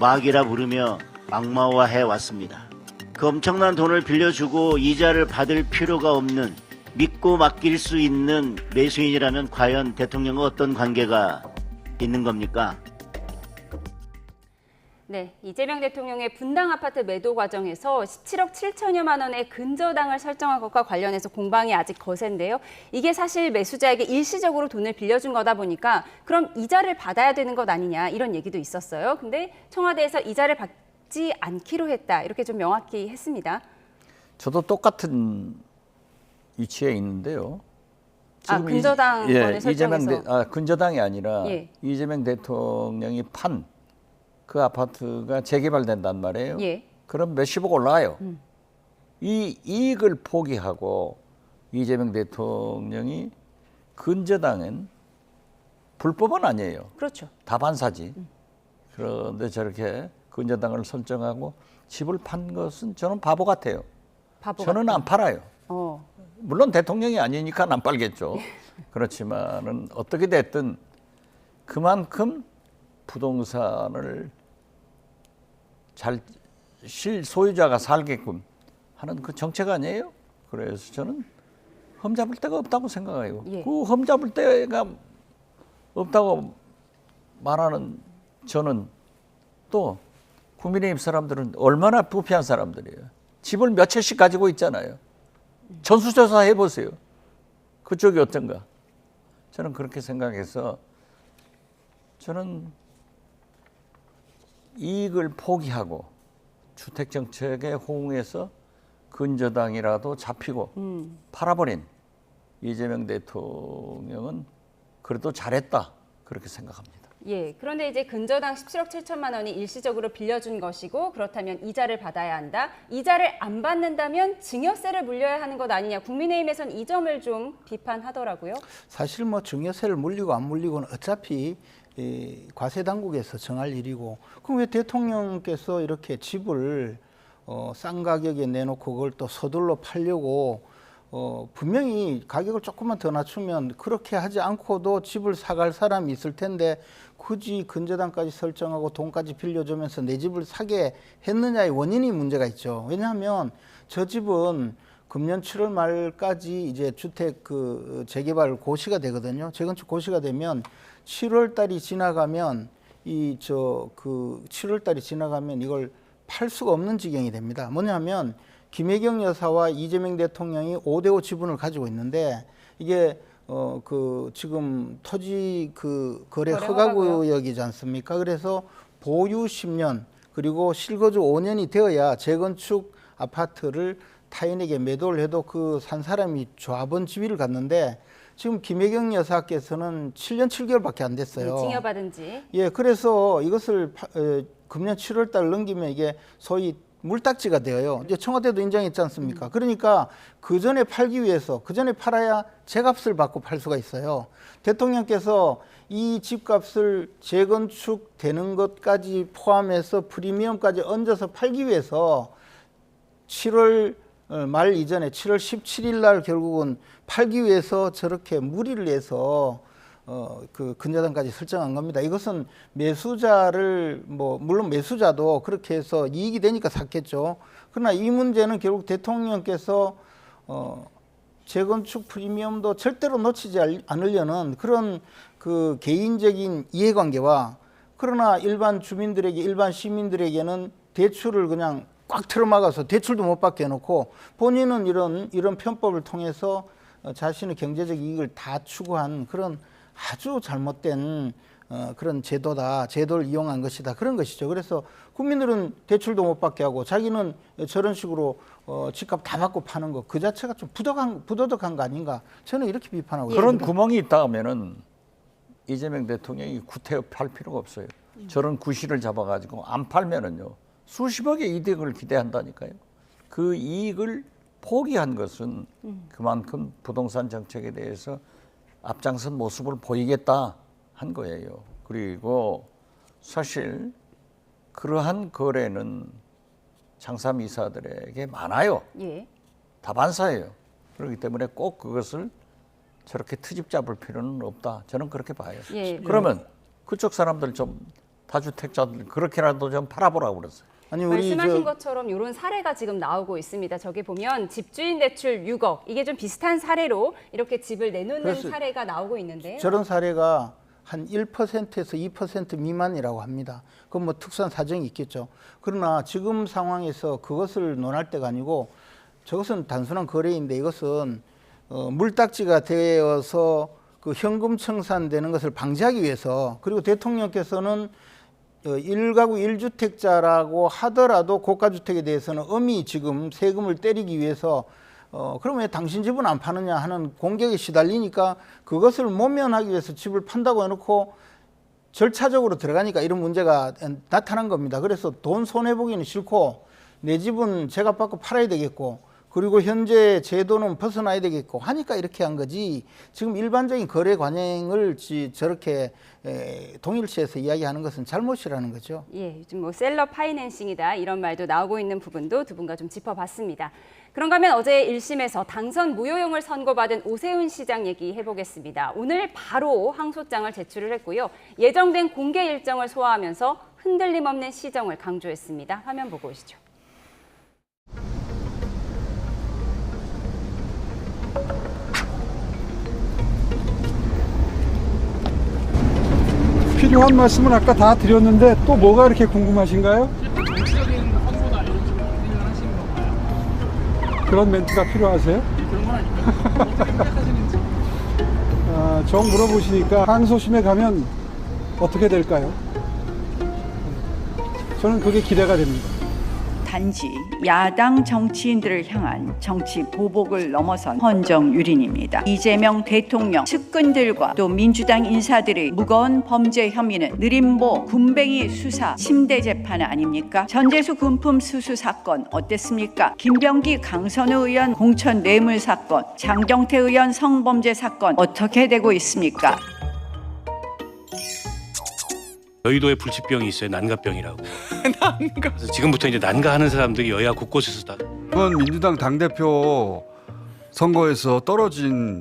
마귀라 부르며 악마화해 왔습니다. 그 엄청난 돈을 빌려주고 이자를 받을 필요가 없는 믿고 맡길 수 있는 매수인이라면 과연 대통령과 어떤 관계가 있는 겁니까? 네, 이재명 대통령의 분당 아파트 매도 과정에서 17억 7천여만 원의 근저당을 설정한 것과 관련해서 공방이 아직 거센데요. 이게 사실 매수자에게 일시적으로 돈을 빌려준 거다 보니까 그럼 이자를 받아야 되는 것 아니냐 이런 얘기도 있었어요. 근데 청와대에서 이자를 받지 않기로 했다 이렇게 좀 명확히 했습니다. 저도 똑같은 위치에 있는데요. 지금 근저당권을 설정해서. 근저당이 아니라 예. 이재명 대통령이 판 그 아파트가 재개발된단 말이에요. 예. 그럼 몇십억 올라가요. 이 이익을 포기하고 이재명 대통령이 근저당은 불법은 아니에요. 그렇죠. 다반사지. 그런데 저렇게 근저당을 설정하고 집을 판 것은 저는 바보 같아요. 저는 안 팔아요. 물론 대통령이 아니니까 안 팔겠죠. 그렇지만은 어떻게 됐든 그만큼 부동산을 잘 소유자가 살게끔 하는 그 정책 아니에요? 그래서 저는 흠잡을 데가 없다고 생각해요. 예. 그 흠잡을 데가 없다고 말하는 저는 또 국민의힘 사람들은 얼마나 부패한 사람들이에요. 집을 몇 채씩 가지고 있잖아요. 전수조사 해보세요. 그쪽이 어떤가? 저는 그렇게 생각해서 저는 이익을 포기하고 주택정책에 호응해서 근저당이라도 잡히고 팔아버린 이재명 대통령은 그래도 잘했다 그렇게 생각합니다. 예, 그런데 이제 근저당 17억 7천만 원이 일시적으로 빌려준 것이고 그렇다면 이자를 받아야 한다. 이자를 안 받는다면 증여세를 물려야 하는 것 아니냐. 국민의힘에선 이 점을 좀 비판하더라고요. 사실 뭐 증여세를 물리고 안 물리고는 어차피 과세 당국에서 정할 일이고 그럼 왜 대통령께서 이렇게 집을 싼 가격에 내놓고 그걸 또 서둘러 팔려고 분명히 가격을 조금만 더 낮추면 그렇게 하지 않고도 집을 사갈 사람이 있을 텐데 굳이 근저당까지 설정하고 돈까지 빌려주면서 내 집을 사게 했느냐의 원인이 문제가 있죠. 왜냐하면 저 집은 금년 7월 말까지 이제 주택 재개발 고시가 되거든요. 재건축 고시가 되면 7월 달이 지나가면 7월 달이 지나가면 이걸 팔 수가 없는 지경이 됩니다. 뭐냐면 김혜경 여사와 이재명 대통령이 5대5 지분을 가지고 있는데 이게 지금 토지 거래 허가구역이지 않습니까? 그래서 보유 10년 그리고 실거주 5년이 되어야 재건축 아파트를 타인에게 매도를 해도 그 산 사람이 조합원 지위를 갖는데 지금 김혜경 여사께서는 7년 7개월밖에 안 됐어요. 네, 징여받은 지. 예, 그래서 이것을 금년 7월 달 넘기면 이게 소위 물딱지가 되어요. 이제 청와대도 인정했지 않습니까? 그러니까 그 전에 팔기 위해서 그 전에 팔아야 제값을 받고 팔 수가 있어요. 대통령께서 이 집값을 재건축되는 것까지 포함해서 프리미엄까지 얹어서 팔기 위해서 7월 말 이전에 7월 17일 날 결국은 팔기 위해서 저렇게 무리를 해서 그 근저당까지 설정한 겁니다. 이것은 매수자를 물론 매수자도 그렇게 해서 이익이 되니까 샀겠죠. 그러나 이 문제는 결국 대통령께서 재건축 프리미엄도 절대로 놓치지 않으려는 그런 그 개인적인 이해관계와 그러나 일반 주민들에게 일반 시민들에게는 대출을 그냥 꽉 틀어막아서 대출도 못 받게 해놓고 본인은 이런 편법을 통해서 자신의 경제적 이익을 다 추구한 그런 아주 잘못된 그런 제도를 이용한 것이다. 그런 것이죠. 그래서 국민들은 대출도 못 받게 하고 자기는 저런 식으로 집값 다 받고 파는 거 그 자체가 좀 부도덕한 거 아닌가. 저는 이렇게 비판하고 그런 있습니다. 구멍이 있다 하면은 이재명 대통령이 구태여 팔 필요가 없어요. 저런 구실을 잡아가지고 안 팔면은요. 수십억의 이득을 기대한다니까요. 그 이익을 포기한 것은 그만큼 부동산 정책에 대해서 앞장선 모습을 보이겠다 한 거예요. 그리고 사실 그러한 거래는 장사미사들에게 많아요. 예. 다반사예요. 그렇기 때문에 꼭 그것을 저렇게 트집 잡을 필요는 없다. 저는 그렇게 봐요. 예. 그러면 그쪽 사람들 좀 다주택자들 그렇게라도 좀 팔아보라고 그랬어요. 아니, 말씀하신 것처럼 이런 사례가 지금 나오고 있습니다. 저기 보면 집주인 대출 6억 이게 좀 비슷한 사례로 이렇게 집을 내놓는 사례가 나오고 있는데요. 저런 사례가 한 1%에서 2% 미만이라고 합니다. 그건 뭐 특수한 사정이 있겠죠. 그러나 지금 상황에서 그것을 논할 때가 아니고 저것은 단순한 거래인데 이것은 물딱지가 되어서 그 현금 청산되는 것을 방지하기 위해서 그리고 대통령께서는 1가구 1주택자라고 하더라도 고가주택에 대해서는 엄히 지금 세금을 때리기 위해서 그럼 왜 당신 집은 안 파느냐 하는 공격에 시달리니까 그것을 모면하기 위해서 집을 판다고 해놓고 절차적으로 들어가니까 이런 문제가 나타난 겁니다. 그래서 돈 손해보기는 싫고 내 집은 제값 받고 팔아야 되겠고 그리고 현재 제도는 벗어나야 되겠고 하니까 이렇게 한 거지 지금 일반적인 거래 관행을 저렇게 동일시해서 이야기하는 것은 잘못이라는 거죠. 예, 요즘 뭐 셀러 파이낸싱이다 이런 말도 나오고 있는 부분도 두 분과 좀 짚어봤습니다. 그런가 하면 어제 1심에서 당선 무효용을 선고받은 오세훈 시장 얘기해보겠습니다. 오늘 바로 항소장을 제출을 했고요. 예정된 공개 일정을 소화하면서 흔들림 없는 시정을 강조했습니다. 화면 보고 오시죠. 필요한 말씀은 아까 다 드렸는데 또 뭐가 이렇게 궁금하신가요? 정치적인 선고나 이런 식으로 하시는 건가요? 그런 멘트가 필요하세요? 그런 건 아니고요. 어떻게 생각하시는지. 정 물어보시니까 항소심에 가면 어떻게 될까요? 저는 그게 기대가 됩니다. 단지 야당 정치인들을 향한 정치 보복을 넘어선 헌정유린입니다. 이재명 대통령 측근들과 또 민주당 인사들의 무거운 범죄 혐의는 느림보 군뱅이 수사 침대 재판 아닙니까? 전재수 군품 수수 사건 어땠습니까? 김병기 강선우 의원 공천 뇌물 사건, 장경태 의원 성범죄 사건 어떻게 되고 있습니까? 여의도에 불치병이 있어요. 난가병이라고. 그래서 지금부터 이제 난가하는 사람들이 여야 곳곳에서 다. 이번 민주당 당대표 선거에서 떨어진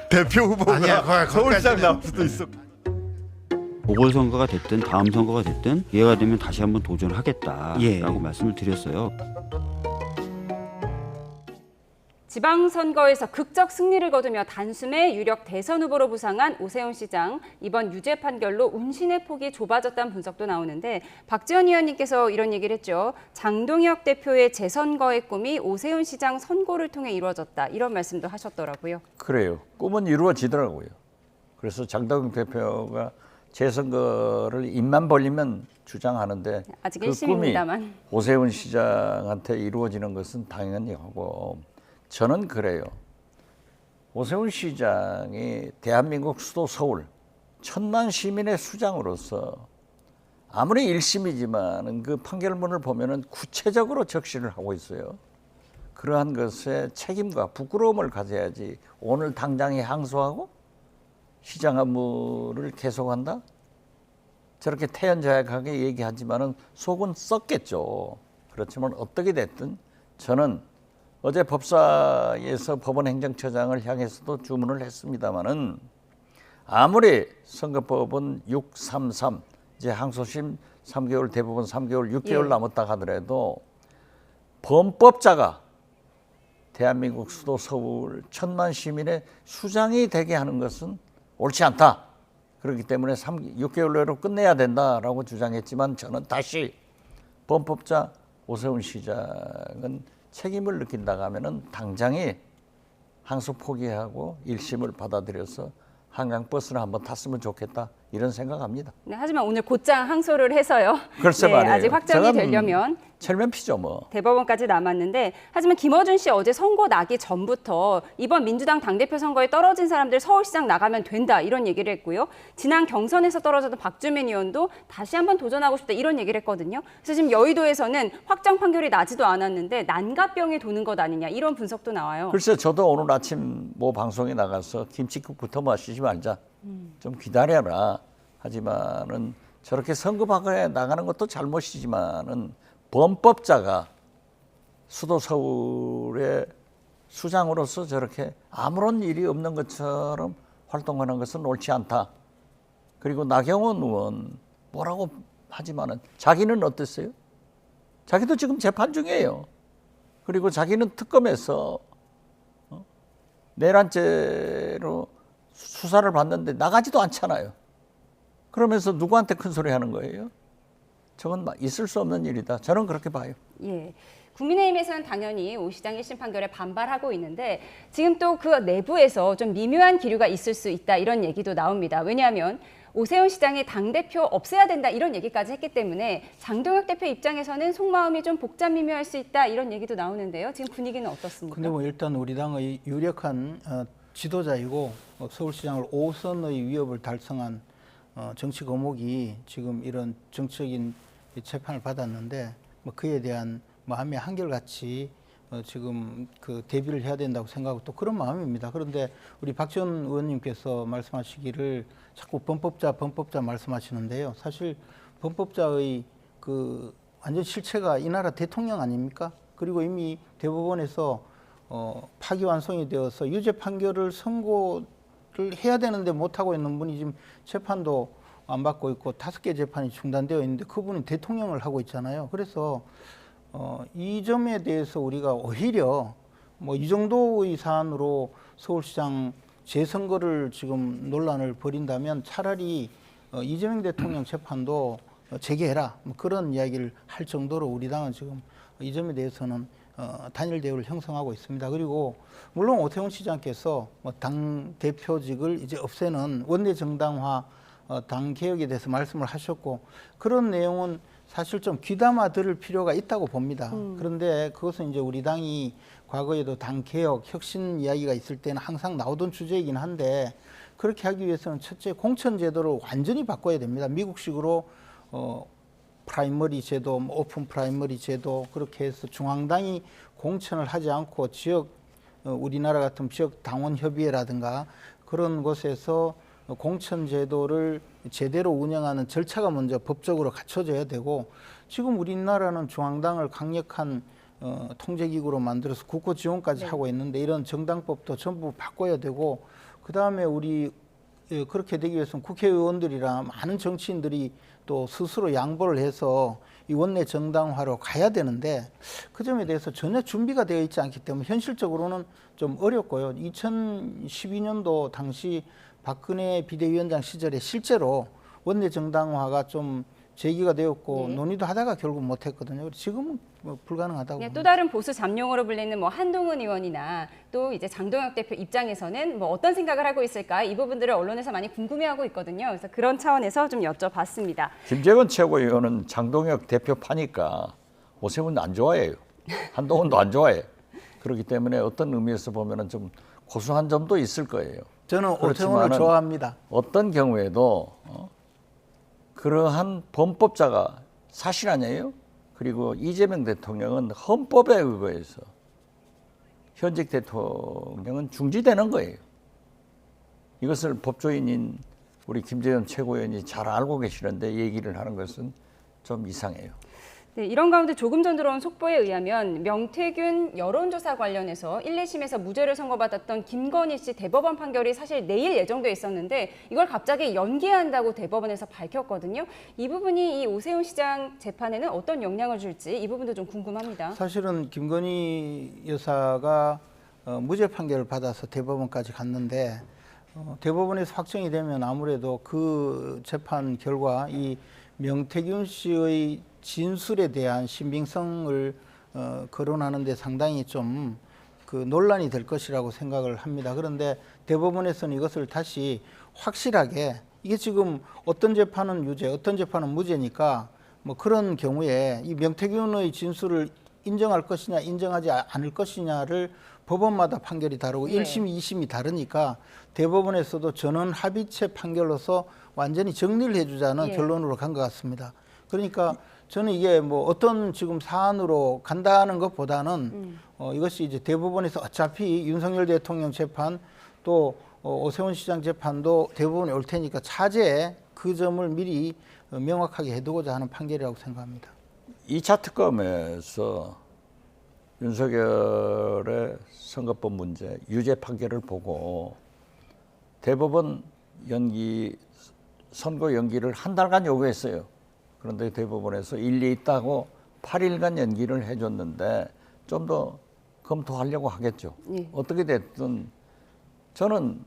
대표 후보가 서울시장 나올 수도 있어. 보궐선거가 됐든 다음 선거가 됐든 기회가 되면 다시 한번 도전하겠다라고 말씀을 드렸어요. 지방선거에서 극적 승리를 거두며 단숨에 유력 대선 후보로 부상한 오세훈 시장. 이번 유죄 판결로 운신의 폭이 좁아졌다는 분석도 나오는데 박지원 의원님께서 이런 얘기를 했죠. 장동혁 대표의 재선거의 꿈이 오세훈 시장 선고를 통해 이루어졌다. 이런 말씀도 하셨더라고요. 그래요. 꿈은 이루어지더라고요. 그래서 장동혁 대표가 재선거를 입만 벌리면 주장하는데 아직 그 1심입니다만. 꿈이 오세훈 시장한테 이루어지는 것은 당연히 하고 저는 그래요. 오세훈 시장이 대한민국 수도 서울 1000만 시민의 수장으로서 아무리 1심이지만 그 판결문을 보면은 구체적으로 적시를 하고 있어요. 그러한 것에 책임과 부끄러움을 가져야지 오늘 당장에 항소하고 시장 업무를 계속한다? 저렇게 태연자약하게 얘기하지만은 속은 썩겠죠. 그렇지만 어떻게 됐든 저는 어제 법사에서 법원행정처장을 향해서도 주문을 했습니다마는 아무리 선거법은 633 이제 항소심 3개월, 대법원 3개월, 6개월 남았다 하더라도 범법자가 대한민국 수도 서울 1000만 시민의 수장이 되게 하는 것은 옳지 않다. 그렇기 때문에 6개월 내로 끝내야 된다라고 주장했지만 저는 다시 범법자 오세훈 시장은 책임을 느낀다고 하면은 당장에 항소 포기하고 1심을 받아들여서 한강버스를 한번 탔으면 좋겠다 이런 생각합니다. 네, 하지만 오늘 곧장 항소를 해서요. 글쎄 네, 말이에요. 아직 확정이 되려면 철면피죠 뭐. 대법원까지 남았는데 하지만 김어준 씨 어제 선고 나기 전부터 이번 민주당 당대표 선거에 떨어진 사람들 서울시장 나가면 된다 이런 얘기를 했고요. 지난 경선에서 떨어졌던 박주민 의원도 다시 한번 도전하고 싶다 이런 얘기를 했거든요. 그래서 지금 여의도에서는 확정 판결이 나지도 않았는데 난가병이 도는 것 아니냐 이런 분석도 나와요. 글쎄 저도 오늘 아침 뭐 방송에 나가서 김치국부터 마시지 말자. 좀 기다려라. 하지만은 저렇게 선거방에 나가는 것도 잘못이지만은 범법자가 수도 서울의 수장으로서 저렇게 아무런 일이 없는 것처럼 활동하는 것은 옳지 않다. 그리고 나경원 의원 뭐라고 하지만은 자기는 어땠어요? 자기도 지금 재판 중이에요. 그리고 자기는 특검에서 내란죄로 수사를 받는데 나가지도 않잖아요. 그러면서 누구한테 큰 소리 하는 거예요? 저건 있을 수 없는 일이다. 저는 그렇게 봐요. 예. 국민의힘에서는 당연히 오 시장 1심 판결에 반발하고 있는데 지금 또 그 내부에서 좀 미묘한 기류가 있을 수 있다 이런 얘기도 나옵니다. 왜냐하면 오세훈 시장이 당대표 없애야 된다 이런 얘기까지 했기 때문에 장동혁 대표 입장에서는 속마음이 좀 복잡 미묘할 수 있다 이런 얘기도 나오는데요. 지금 분위기는 어떻습니까? 근데 뭐 일단 우리 당의 유력한 지도자이고 서울시장을 5선의 위협을 달성한 정치 거목이 지금 이런 정치적인 재판을 받았는데 뭐 그에 대한 마음의 한결같이 지금 그 대비를 해야 된다고 생각하고 또 그런 마음입니다. 그런데 우리 박지원 의원님께서 말씀하시기를 자꾸 범법자 말씀하시는데요. 사실 범법자의 그 완전 실체가 이 나라 대통령 아닙니까? 그리고 이미 대법원에서 파기환송이 되어서 유죄 판결을 선고를 해야 되는데 못하고 있는 분이 지금 재판도 안 받고 있고 5개 재판이 중단되어 있는데 그분은 대통령을 하고 있잖아요. 그래서 이 점에 대해서 우리가 오히려 뭐 이 정도의 사안으로 서울시장 재선거를 지금 논란을 벌인다면 차라리 이재명 대통령 재판도 재개해라 뭐 그런 이야기를 할 정도로 우리 당은 지금 이 점에 대해서는 단일 대우를 형성하고 있습니다. 그리고 물론 오세훈 시장께서 뭐 당 대표직을 이제 없애는 원내 정당화 당 개혁에 대해서 말씀을 하셨고 그런 내용은 사실 좀 귀담아 들을 필요가 있다고 봅니다. 그런데 그것은 이제 우리 당이 과거에도 당 개혁, 혁신 이야기가 있을 때는 항상 나오던 주제이긴 한데 그렇게 하기 위해서는 첫째 공천 제도를 완전히 바꿔야 됩니다. 미국식으로 프라이머리 제도, 오픈 프라이머리 제도 그렇게 해서 중앙당이 공천을 하지 않고 지역 우리나라 같은 지역 당원 협의회라든가 그런 곳에서 공천 제도를 제대로 운영하는 절차가 먼저 법적으로 갖춰져야 되고 지금 우리나라는 중앙당을 강력한 통제기구로 만들어서 국고 지원까지 하고 있는데 이런 정당법도 전부 바꿔야 되고 그다음에 우리 그렇게 되기 위해서는 국회의원들이랑 많은 정치인들이 또 스스로 양보를 해서 이 원내 정당화로 가야 되는데 그 점에 대해서 전혀 준비가 되어 있지 않기 때문에 현실적으로는 좀 어렵고요. 2012년도 당시 박근혜 비대위원장 시절에 실제로 원내 정당화가 좀 제기가 되었고 논의도 하다가 결국 못했거든요. 지금은 뭐 불가능하다고. 또 다른 보수 잠룡으로 불리는 뭐 한동훈 의원이나 또 이제 장동혁 대표 입장에서는 뭐 어떤 생각을 하고 있을까 이 부분들을 언론에서 많이 궁금해하고 있거든요. 그래서 그런 차원에서 좀 여쭤봤습니다. 김재원 최고위원은 장동혁 대표 파니까 오세훈 안 좋아해요. 한동훈도 안 좋아해. 그렇기 때문에 어떤 의미에서 보면은 좀 고소한 점도 있을 거예요. 저는 오세훈을 좋아합니다. 어떤 경우에도 그러한 범법자가 사실 아니에요? 그리고 이재명 대통령은 헌법에 의거해서 현직 대통령은 중지되는 거예요. 이것을 법조인인 우리 김재현 최고위원이 잘 알고 계시는데 얘기를 하는 것은 좀 이상해요. 네, 이런 가운데 조금 전 들어온 속보에 의하면 명태균 여론조사 관련해서 1, 2심에서 무죄를 선고받았던 김건희 씨 대법원 판결이 사실 내일 예정돼 있었는데 이걸 갑자기 연기한다고 대법원에서 밝혔거든요. 이 부분이 이 오세훈 시장 재판에는 어떤 영향을 줄지 이 부분도 좀 궁금합니다. 사실은 김건희 여사가 무죄 판결을 받아서 대법원까지 갔는데 대법원에서 확정이 되면 아무래도 그 재판 결과 이 명태균 씨의 진술에 대한 신빙성을 거론하는 데 상당히 좀 그 논란이 될 것이라고 생각을 합니다. 그런데 대법원에서는 이것을 다시 확실하게 이게 지금 어떤 재판은 유죄, 어떤 재판은 무죄니까 뭐 그런 경우에 이 명태균의 진술을 인정할 것이냐 인정하지 않을 것이냐를 법원마다 판결이 다르고 예. 1심, 2심이 다르니까 대법원에서도 전원 합의체 판결로서 완전히 정리를 해주자는 예. 결론으로 간 것 같습니다. 그러니까 저는 이게 뭐 어떤 지금 사안으로 간다는 것보다는 이것이 이제 대법원에서 어차피 윤석열 대통령 재판 또 오세훈 시장 재판도 대법원에 올 테니까 차제에 그 점을 미리 명확하게 해두고자 하는 판결이라고 생각합니다. 2차 특검에서 윤석열의 선거법 문제 유죄 판결을 보고 대법원 선거 연기를 한 달간 요구했어요. 그런데 대법원에서 일리 있다고 8일간 연기를 해줬는데 좀 더 검토하려고 하겠죠. 예. 어떻게 됐든 저는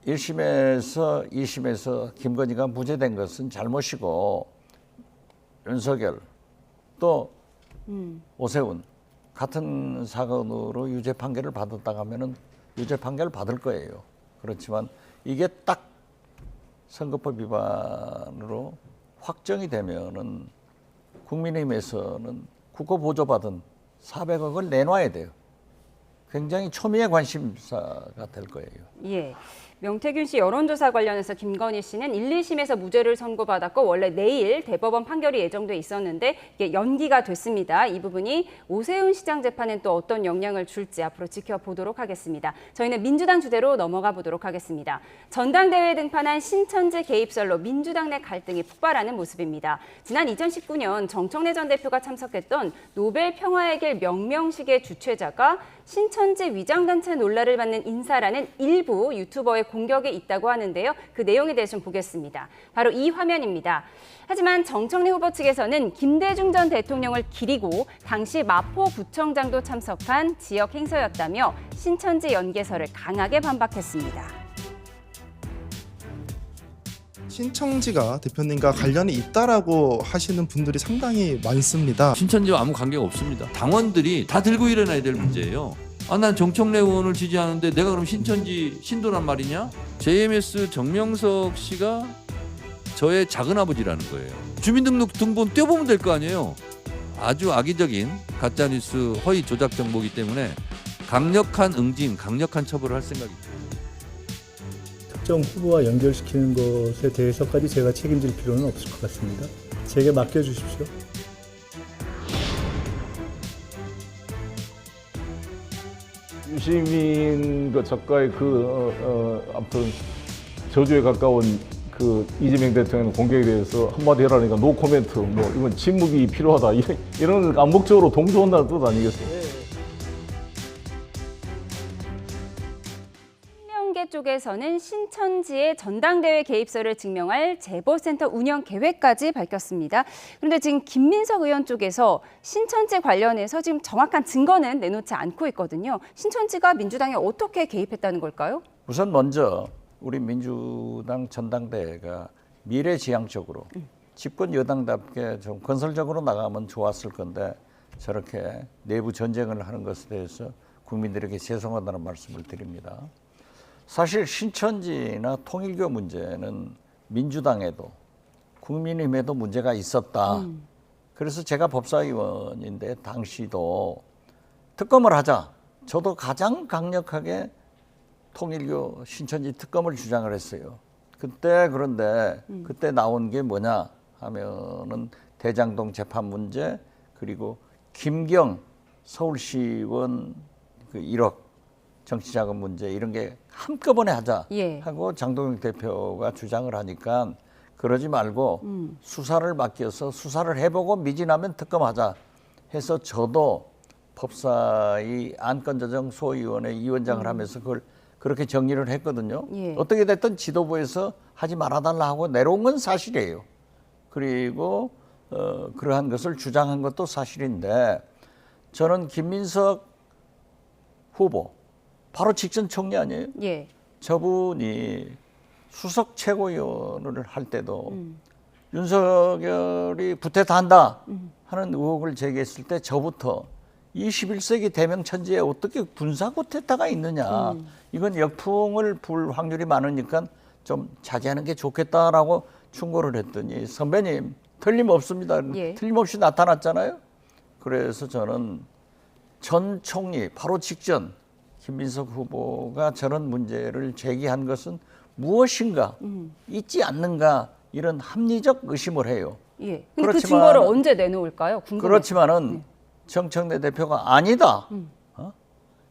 1심에서 2심에서 김건희가 무죄된 것은 잘못이고 윤석열 또 오세훈 같은 사건으로 유죄 판결을 받았다고 하면은 유죄 판결을 받을 거예요. 그렇지만 이게 딱 선거법 위반으로 확정이 되면은 국민의힘에서는 국고 보조받은 400억을 내놔야 돼요. 굉장히 초미의 관심사가 될 거예요. 예. 명태균 씨 여론조사 관련해서 김건희 씨는 1, 2심에서 무죄를 선고받았고 원래 내일 대법원 판결이 예정돼 있었는데 이게 연기가 됐습니다. 이 부분이 오세훈 시장 재판엔 또 어떤 영향을 줄지 앞으로 지켜보도록 하겠습니다. 저희는 민주당 주제로 넘어가 보도록 하겠습니다. 전당대회에 등판한 신천지 개입설로 민주당 내 갈등이 폭발하는 모습입니다. 지난 2019년 정청래 전 대표가 참석했던 노벨 평화의 명명식의 주최자가 신천지 위장단체 논란을 받는 인사라는 일부 유튜버의 공격이 있다고 하는데요. 그 내용에 대해서 좀 보겠습니다. 바로 이 화면입니다. 하지만 정청래 후보 측에서는 김대중 전 대통령을 기리고 당시 마포구청장도 참석한 지역 행사였다며 신천지 연계설을 강하게 반박했습니다. 신천지가 대표님과 관련이 있다라고 하시는 분들이 상당히 많습니다. 신천지와 아무 관계가 없습니다. 당원들이 다 들고 일어나야 될 문제예요. 난 정청래 의원을 지지하는데 내가 그럼 신천지 신도란 말이냐? JMS 정명석 씨가 저의 작은아버지라는 거예요. 주민등록 등본 떼어보면 될 거 아니에요. 아주 악의적인 가짜뉴스 허위 조작 정보이기 때문에 강력한 응징, 강력한 처벌을 할 생각입니다. 특정 후보와 연결시키는 것에 대해서까지 제가 책임질 필요는 없을 것 같습니다. 제게 맡겨주십시오. 유시민 그 작가의 아무튼 저주에 가까운 그 이재명 대통령 공격에 대해서 한마디 해라니까 노 코멘트, 뭐 이건 침묵이 필요하다 이런 암묵적으로 동조한다는 뜻 아니겠습니까? 신명계 쪽에서는 신천지의 전당대회 개입설을 증명할 제보센터 운영 계획까지 밝혔습니다. 그런데 지금 김민석 의원 쪽에서 신천지 관련해서 지금 정확한 증거는 내놓지 않고 있거든요. 신천지가 민주당에 어떻게 개입했다는 걸까요? 우선 먼저 우리 민주당 전당대회가 미래지향적으로 집권 여당답게 좀 건설적으로 나가면 좋았을 건데 저렇게 내부 전쟁을 하는 것에 대해서 국민들에게 죄송하다는 말씀을 드립니다. 사실 신천지나 통일교 문제는 민주당에도 국민의힘에도 문제가 있었다. 그래서 제가 법사위원인데 당시도 특검을 하자. 저도 가장 강력하게 통일교 신천지 특검을 주장을 했어요. 그때 그런데 그때 나온 게 뭐냐 하면은 대장동 재판 문제 그리고 김경 서울시의원 그 1억 정치자금 문제 이런 게 한꺼번에 하자 하고 장동영 대표가 주장을 하니까 그러지 말고 수사를 맡겨서 수사를 해보고 미진하면 특검하자 해서 저도 법사위 안건조정 소위원회 위원장을 하면서 그걸 그렇게 정리를 했거든요. 어떻게 됐든 지도부에서 하지 말아달라 하고 내려온 건 사실이에요. 그리고 그러한 것을 주장한 것도 사실인데 저는 김민석 후보 바로 직전 총리 아니에요? 저분이 수석 최고위원을 할 때도 윤석열이 구태타 한다 하는 의혹을 제기했을 때 저부터 21세기 대명천지에 어떻게 군사 구태타가 있느냐. 이건 역풍을 불 확률이 많으니까 좀 자제하는 게 좋겠다라고 충고를 했더니 선배님 틀림없습니다. 틀림없이 나타났잖아요. 그래서 저는 전 총리 바로 직전 김민석 후보가 저런 문제를 제기한 것은 무엇인가 있지 않는가 이런 합리적 의심을 해요. 근데 그 증거를 언제 내놓을까요? 궁금해요. 그렇지만은 정청래 대표가 아니다.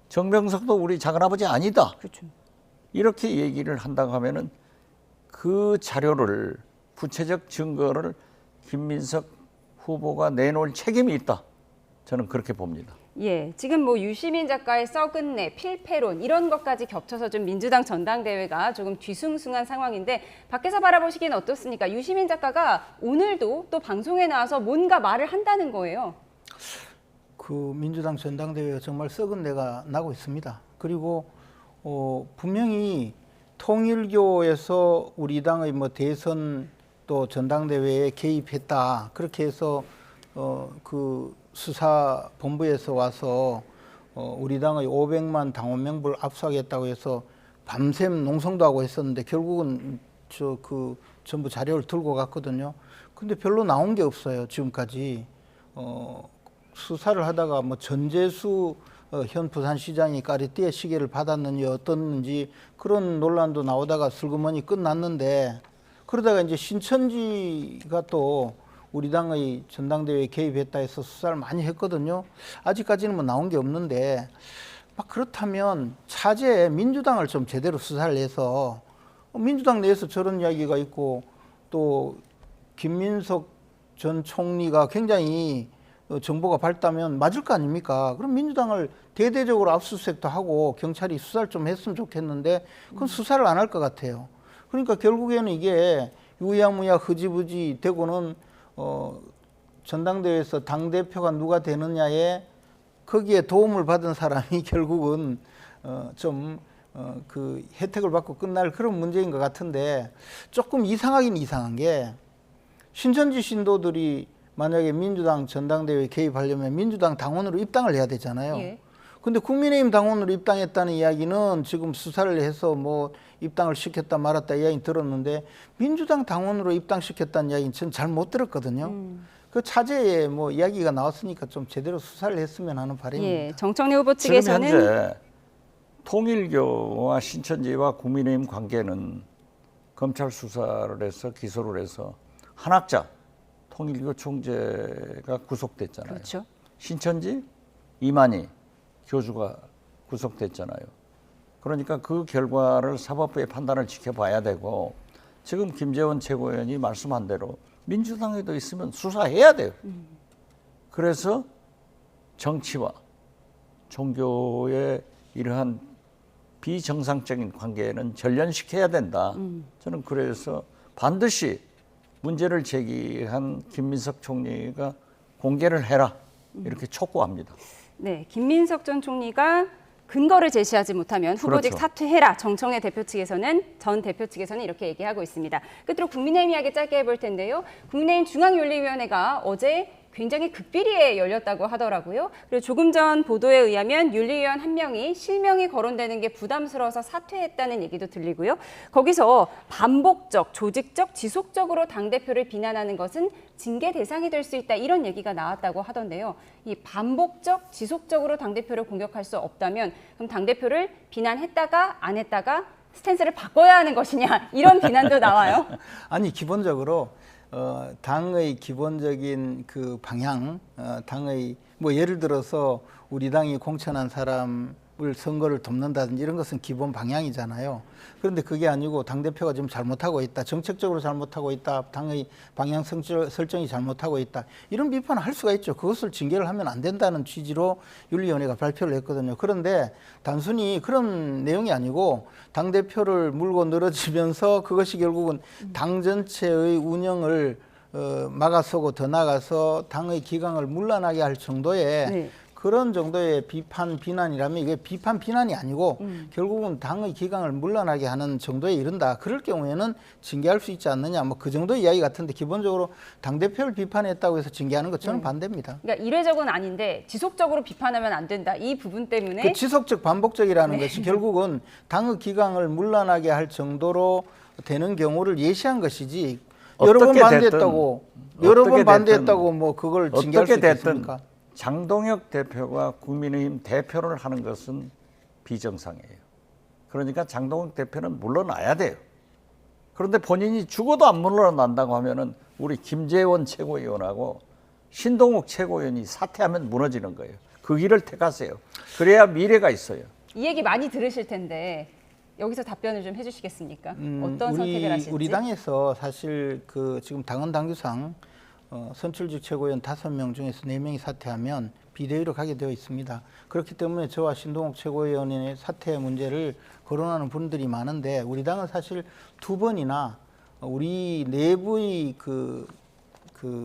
정명석도 우리 작은아버지 아니다. 이렇게 얘기를 한다고 하면은 그 자료를 구체적 증거를 김민석 후보가 내놓을 책임이 있다. 저는 그렇게 봅니다. 지금 뭐 유시민 작가의 썩은 내, 필패론 이런 것까지 겹쳐서 좀 민주당 전당대회가 조금 뒤숭숭한 상황인데 밖에서 바라보시기엔 어떻습니까? 유시민 작가가 오늘도 또 방송에 나와서 뭔가 말을 한다는 거예요. 그 민주당 전당대회가 정말 썩은 내가 나고 있습니다. 그리고 분명히 통일교에서 우리 당의 뭐 대선 또 전당대회에 개입했다. 그렇게 해서 그 수사본부에서 와서 우리 당의 500만 당원 명부를 압수하겠다고 해서 밤샘 농성도 하고 했었는데 결국은 전부 자료를 들고 갔거든요. 근데 별로 나온 게 없어요. 지금까지. 수사를 하다가 뭐 전재수 현 부산시장이 까리띠에 시계를 받았는지 어떻는지 그런 논란도 나오다가 슬그머니 끝났는데 그러다가 이제 신천지가 또 우리 당의 전당대회에 개입했다 해서 수사를 많이 했거든요. 아직까지는 뭐 나온 게 없는데 막 그렇다면 차제에 민주당을 좀 제대로 수사를 해서 민주당 내에서 저런 이야기가 있고 또 김민석 전 총리가 굉장히 정보가 밝다면 맞을 거 아닙니까? 그럼 민주당을 대대적으로 압수수색도 하고 경찰이 수사를 좀 했으면 좋겠는데 그건 수사를 안 할 것 같아요. 그러니까 결국에는 이게 유야무야 흐지부지 되고는 전당대회에서 당대표가 누가 되느냐에 거기에 도움을 받은 사람이 결국은 그 혜택을 받고 끝날 그런 문제인 것 같은데 조금 이상하긴 이상한 게 신천지 신도들이 만약에 민주당 전당대회에 개입하려면 민주당 당원으로 입당을 해야 되잖아요. 근데 국민의힘 당원으로 입당했다는 이야기는 지금 수사를 해서 뭐 입당을 시켰다 말았다 이야기 들었는데 민주당 당원으로 입당시켰다는 이야기는 전 잘 못 들었거든요. 그 차제에 뭐 이야기가 나왔으니까 좀 제대로 수사를 했으면 하는 바람입니다. 정청래 후보 측에서는 지금 현재 통일교와 신천지와 국민의힘 관계는 검찰 수사를 해서 기소를 해서 한학자 통일교 총재가 구속됐잖아요. 그렇죠. 신천지 이만희 교주가 구속됐잖아요. 그러니까 그 결과를 사법부의 판단을 지켜봐야 되고 지금 김재원 최고위원이 말씀한 대로 민주당에도 있으면 수사해야 돼요. 그래서 정치와 종교의 이러한 비정상적인 관계는 전련시켜야 된다. 저는 그래서 반드시 문제를 제기한 김민석 총리가 공개를 해라 이렇게 촉구합니다. 네, 김민석 전 총리가 근거를 제시하지 못하면 후보직 그렇죠. 사퇴해라. 정청래 대표 측에서는 전 대표 측에서는 이렇게 얘기하고 있습니다. 끝으로 국민의힘 이야기 짧게 해볼 텐데요. 국민의힘 중앙윤리위원회가 어제 굉장히 극비리에 열렸다고 하더라고요. 그리고 조금 전 보도에 의하면 윤리위원 한 명이 실명이 거론되는 게 부담스러워서 사퇴했다는 얘기도 들리고요. 거기서 반복적, 조직적, 지속적으로 당대표를 비난하는 것은 징계 대상이 될 수 있다 이런 얘기가 나왔다고 하던데요. 이 반복적, 지속적으로 당대표를 공격할 수 없다면 그럼 당대표를 비난했다가 안 했다가 스탠스를 바꿔야 하는 것이냐 이런 비난도 나와요. 아니 기본적으로 당의 기본적인 그 방향, 당의 뭐 예를 들어서 우리 당이 공천한 사람을 선거를 돕는다든지 이런 것은 기본 방향이잖아요. 그런데 그게 아니고 당대표가 좀 잘못하고 있다, 정책적으로 잘못하고 있다, 당의 방향 설정이 잘못하고 있다, 이런 비판을 할 수가 있죠. 그것을 징계를 하면 안 된다는 취지로 윤리위원회가 발표를 했거든요. 그런데 단순히 그런 내용이 아니고 당대표를 물고 늘어지면서 그것이 결국은 당 전체의 운영을 막아서고 더 나아가서 당의 기강을 문란하게 할 정도의 그런 정도의 비난이라면 이게 비난이 아니고 결국은 당의 기강을 문란하게 하는 정도에 이른다. 그럴 경우에는 징계할 수 있지 않느냐. 뭐 그 정도의 이야기 같은데 기본적으로 당대표를 비판했다고 해서 징계하는 것 저는 반대입니다. 그러니까 이례적은 아닌데 지속적으로 비판하면 안 된다. 이 부분 때문에 그 지속적 반복적이라는 것이 결국은 당의 기강을 문란하게 할 정도로 되는 경우를 예시한 것이지 여러 번 반대했다고 여러 번 반대했다고 뭐 그걸 징계할 수 있겠습니까? 장동혁 대표가 국민의힘 대표를 하는 것은 비정상이에요. 그러니까 장동혁 대표는 물러나야 돼요. 그런데 본인이 죽어도 안 물러난다고 하면은 우리 김재원 최고위원하고 신동욱 최고위원이 사퇴하면 무너지는 거예요. 그 길을 택하세요. 그래야 미래가 있어요. 이 얘기 많이 들으실 텐데 여기서 답변을 좀 해주시겠습니까? 어떤 선택을 하실지. 우리 당에서 사실 그 지금 당헌 당규상 선출직 최고위원 5명 중에서 4명이 사퇴하면 비대위로 가게 되어 있습니다. 그렇기 때문에 저와 신동욱 최고위원의 사퇴 문제를 거론하는 분들이 많은데 우리 당은 사실 2번이나 우리 내부의 그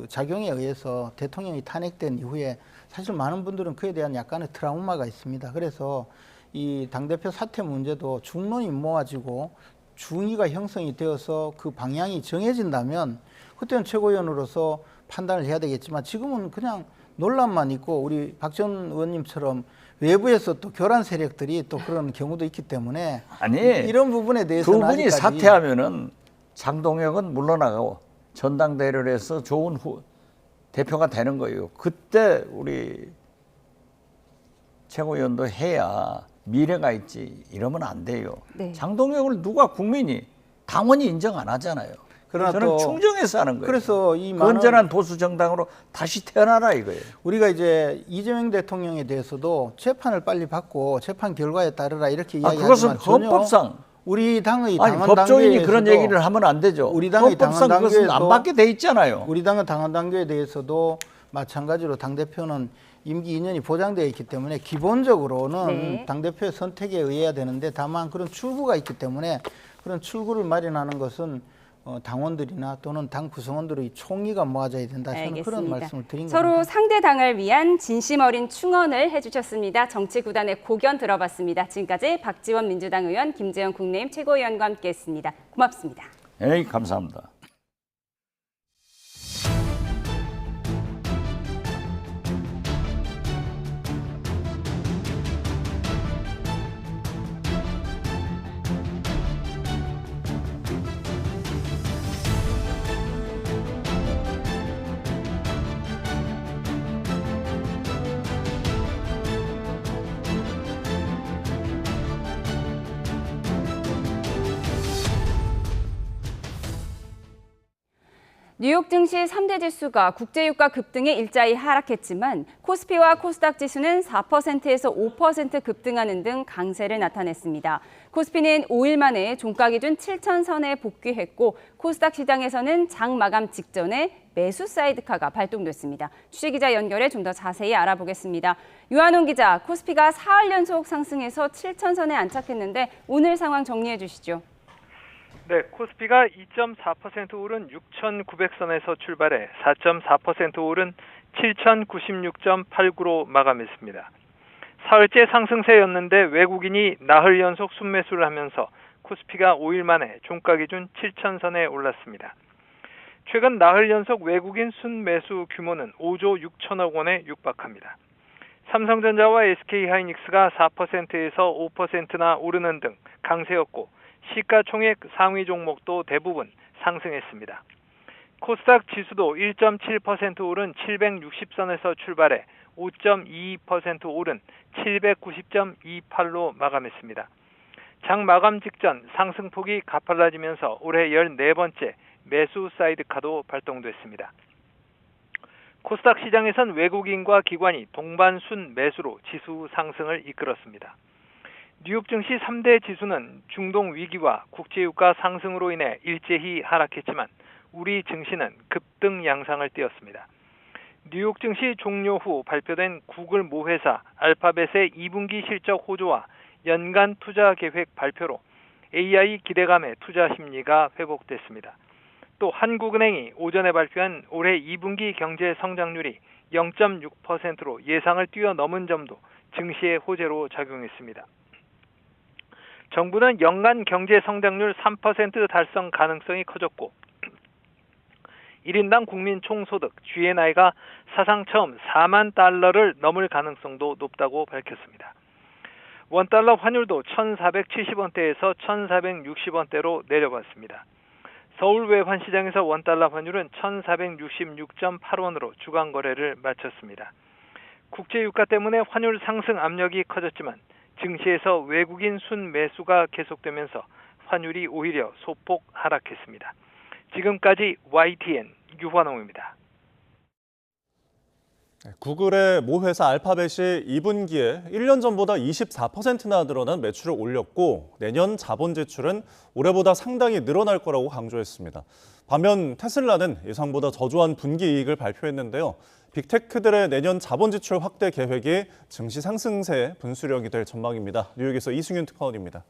작용에 의해서 대통령이 탄핵된 이후에 사실 많은 분들은 그에 대한 약간의 트라우마가 있습니다. 그래서 이 당대표 사퇴 문제도 중론이 모아지고 중의가 형성이 되어서 그 방향이 정해진다면 그때는 최고위원으로서 판단을 해야 되겠지만 지금은 그냥 논란만 있고 우리 박 전 의원님처럼 외부에서 또 교란 세력들이 또 그런 경우도 있기 때문에 아니 이런 부분에 대해서는 두 분이 아직까지 사퇴하면은 장동혁은 물러나가고 전당대회를 해서 좋은 대표가 되는 거예요. 그때 우리 최고위원도 해야 미래가 있지. 이러면 안 돼요. 네. 장동혁을 누가 국민이 당원이 인정 안 하잖아요. 그러나 저는 또 충정해서 하는 거예요. 그래서 이 건전한 보수 정당으로 다시 태어나라 이거예요. 우리가 이제 이재명 대통령에 대해서도 재판을 빨리 받고 재판 결과에 따르라 이렇게 이야기하지만 그것은 헌법상 우리 당의 아니 당헌 법조인이 그런 얘기를 하면 안 되죠. 우리 당의 헌법상 당헌 그것은 안 당규에도 받게 돼 있잖아요. 우리 당의 당헌 당규에 대해서도 마찬가지로 당 대표는 임기 2년이 보장되어 있기 때문에 기본적으로는 당대표의 선택에 의해야 되는데 다만 그런 출구가 있기 때문에 그런 출구를 마련하는 것은 당원들이나 또는 당 구성원들의 총의가 모아져야 된다. 저는 알겠습니다. 그런 말씀을 드린 서로 겁니다. 상대 당을 위한 진심 어린 충언을 해주셨습니다. 정치구단의 고견 들어봤습니다. 지금까지 박지원 민주당 의원, 김재현 국민의힘 최고위원과 함께했습니다. 고맙습니다. 네, 감사합니다. 뉴욕 증시 3대 지수가 국제유가 급등에 일자리 하락했지만 코스피와 코스닥 지수는 4%에서 5% 급등하는 등 강세를 나타냈습니다. 코스피는 5일 만에 종가 기준 7,000선에 복귀했고 코스닥 시장에서는 장 마감 직전에 매수 사이드카가 발동됐습니다. 취재기자 연결해 좀 더 자세히 알아보겠습니다. 유한홍 기자, 코스피가 4일 연속 상승해서 7,000선에 안착했는데 오늘 상황 정리해 주시죠. 네, 코스피가 2.4% 오른 6,900선에서 출발해 4.4% 오른 7,096.89로 마감했습니다. 사흘째 상승세였는데 외국인이 나흘 연속 순매수를 하면서 코스피가 5일 만에 종가 기준 7,000선에 올랐습니다. 최근 나흘 연속 외국인 순매수 규모는 5조 6천억 원에 육박합니다. 삼성전자와 SK하이닉스가 4%에서 5%나 오르는 등 강세였고 시가총액 상위 종목도 대부분 상승했습니다. 코스닥 지수도 1.7% 오른 760선에서 출발해 5.22% 오른 790.28로 마감했습니다. 장 마감 직전 상승폭이 가팔라지면서 올해 14번째 매수 사이드카도 발동됐습니다. 코스닥 시장에선 외국인과 기관이 동반순 매수로 지수 상승을 이끌었습니다. 뉴욕 증시 3대 지수는 중동 위기와 국제유가 상승으로 인해 일제히 하락했지만 우리 증시는 급등 양상을 띄었습니다. 뉴욕 증시 종료 후 발표된 구글 모회사 알파벳의 2분기 실적 호조와 연간 투자 계획 발표로 AI 기대감에 투자 심리가 회복됐습니다. 또 한국은행이 오전에 발표한 올해 2분기 경제 성장률이 0.6%로 예상을 뛰어넘은 점도 증시의 호재로 작용했습니다. 정부는 연간 경제 성장률 3% 달성 가능성이 커졌고 1인당 국민 총소득 GNI가 사상 처음 4만 달러를 넘을 가능성도 높다고 밝혔습니다. 원달러 환율도 1,470원대에서 1,460원대로 내려갔습니다. 서울 외환시장에서 원달러 환율은 1,466.8원으로 주간 거래를 마쳤습니다. 국제유가 때문에 환율 상승 압력이 커졌지만 증시에서 외국인 순매수가 계속되면서 환율이 오히려 소폭 하락했습니다. 지금까지 YTN 유환홍입니다. 구글의 모 회사 알파벳이 2분기에 1년 전보다 24%나 늘어난 매출을 올렸고 내년 자본 지출은 올해보다 상당히 늘어날 거라고 강조했습니다. 반면 테슬라는 예상보다 저조한 분기 이익을 발표했는데요. 빅테크들의 내년 자본 지출 확대 계획이 증시 상승세의 분수령이 될 전망입니다. 뉴욕에서 이승윤 특파원입니다.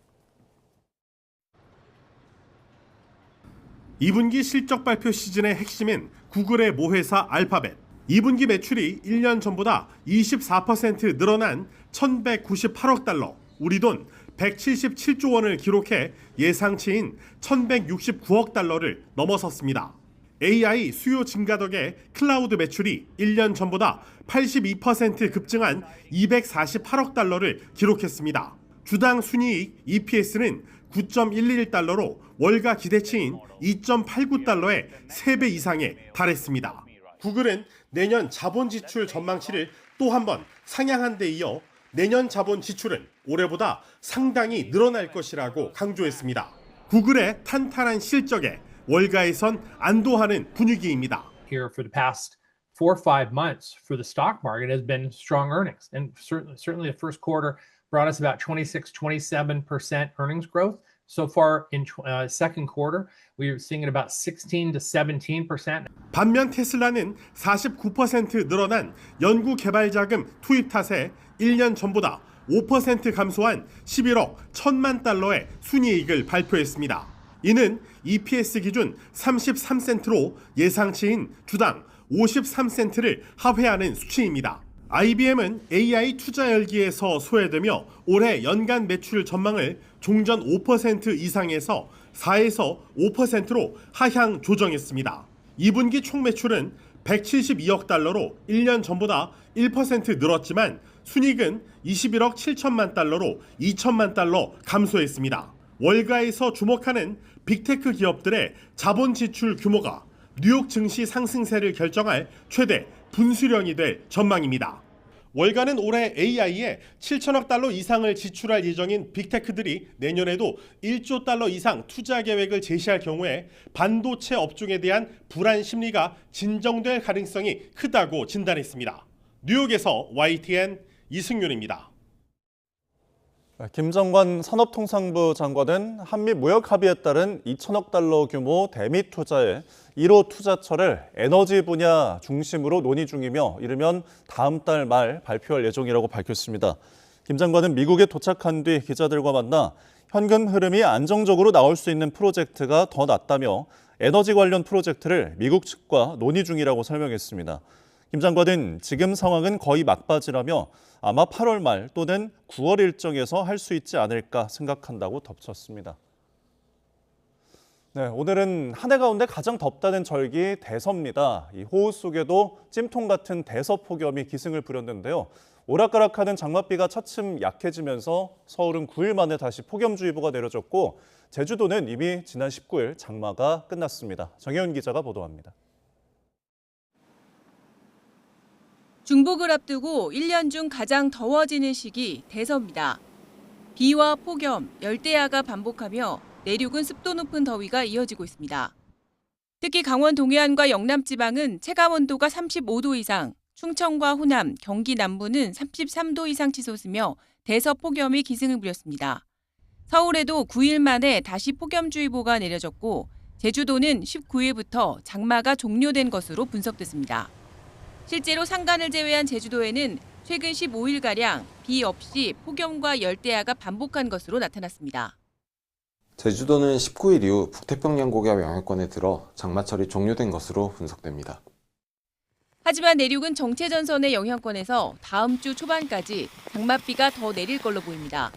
2분기 실적 발표 시즌의 핵심인 구글의 모 회사 알파벳. 2분기 매출이 1년 전보다 24% 늘어난 1,198억 달러, 우리 돈 177조 원을 기록해 예상치인 1,169억 달러를 넘어섰습니다. AI 수요 증가 덕에 클라우드 매출이 1년 전보다 82% 급증한 248억 달러를 기록했습니다. 주당 순이익 EPS는 9.11달러로 월가 기대치인 2.89달러의 3배 이상에 달했습니다. 구글은 내년 자본 지출 전망치를 또 한 번 상향한 데 이어 내년 자본 지출은 올해보다 상당히 늘어날 것이라고 강조했습니다. 구글의 탄탄한 실적에 월가에선 안도하는 분위기입니다. Here for the past 4 or 5 months for the stock market has been strong earnings, and certainly the first quarter brought us about 26-27% earnings growth. So far in second quarter, we're seeing it about 16 to 17%. 반면 테슬라는 49% 늘어난 연구 개발 자금 투입 탓에 1년 전보다 5% 감소한 11억 1천만 달러의 순이익을 발표했습니다. 이는 EPS 기준 33센트로 예상치인 주당 53센트를 하회하는 수치입니다. IBM은 AI 투자 열기에서 소외되며 올해 연간 매출 전망을 종전 5% 이상에서 4에서 5%로 하향 조정했습니다. 2분기 총 매출은 172억 달러로 1년 전보다 1% 늘었지만 순이익은 21억 7천만 달러로 2천만 달러 감소했습니다. 월가에서 주목하는 빅테크 기업들의 자본 지출 규모가 뉴욕 증시 상승세를 결정할 최대 분수령이 될 전망입니다. 월가는 올해 AI에 7천억 달러 이상을 지출할 예정인 빅테크들이 내년에도 1조 달러 이상 투자 계획을 제시할 경우에 반도체 업종에 대한 불안 심리가 진정될 가능성이 크다고 진단했습니다. 뉴욕에서 YTN 이승윤입니다. 김정관 산업통상부 장관은 한미 무역 합의에 따른 2천억 달러 규모 대미 투자에 1호 투자처를 에너지 분야 중심으로 논의 중이며 이르면 다음 달 말 발표할 예정이라고 밝혔습니다. 김 장관은 미국에 도착한 뒤 기자들과 만나 현금 흐름이 안정적으로 나올 수 있는 프로젝트가 더 낫다며 에너지 관련 프로젝트를 미국 측과 논의 중이라고 설명했습니다. 김 장관은 지금 상황은 거의 막바지라며 아마 8월 말 또는 9월 일정에서 할 수 있지 않을까 생각한다고 덧붙였습니다. 네, 오늘은 한 해 가운데 가장 덥다는 절기 대서입니다. 이 호우 속에도 찜통 같은 대서폭염이 기승을 부렸는데요. 오락가락하는 장맛비가 차츰 약해지면서 서울은 9일 만에 다시 폭염주의보가 내려졌고 제주도는 이미 지난 19일 장마가 끝났습니다. 정혜원 기자가 보도합니다. 중복을 앞두고 1년 중 가장 더워지는 시기 대서입니다. 비와 폭염, 열대야가 반복하며 내륙은 습도 높은 더위가 이어지고 있습니다. 특히 강원 동해안과 영남 지방은 체감 온도가 35도 이상, 충청과 호남, 경기 남부는 33도 이상 치솟으며 대서폭염이 기승을 부렸습니다. 서울에도 9일 만에 다시 폭염주의보가 내려졌고 제주도는 19일부터 장마가 종료된 것으로 분석됐습니다. 실제로 산간을 제외한 제주도에는 최근 15일가량 비 없이 폭염과 열대야가 반복한 것으로 나타났습니다. 제주도는 19일 이후 북태평양 고기압 영향권에 들어 장마철이 종료된 것으로 분석됩니다. 하지만 내륙은 정체전선의 영향권에서 다음 주 초반까지 장맛비가 더 내릴 걸로 보입니다.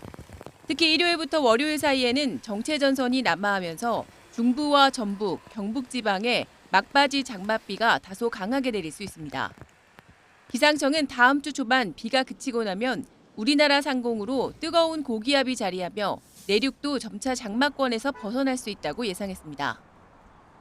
특히 일요일부터 월요일 사이에는 정체전선이 남하하면서 중부와 전북, 경북 지방에 막바지 장맛비가 다소 강하게 내릴 수 있습니다. 기상청은 다음 주 초반 비가 그치고 나면 우리나라 상공으로 뜨거운 고기압이 자리하며 내륙도 점차 장마권에서 벗어날 수 있다고 예상했습니다.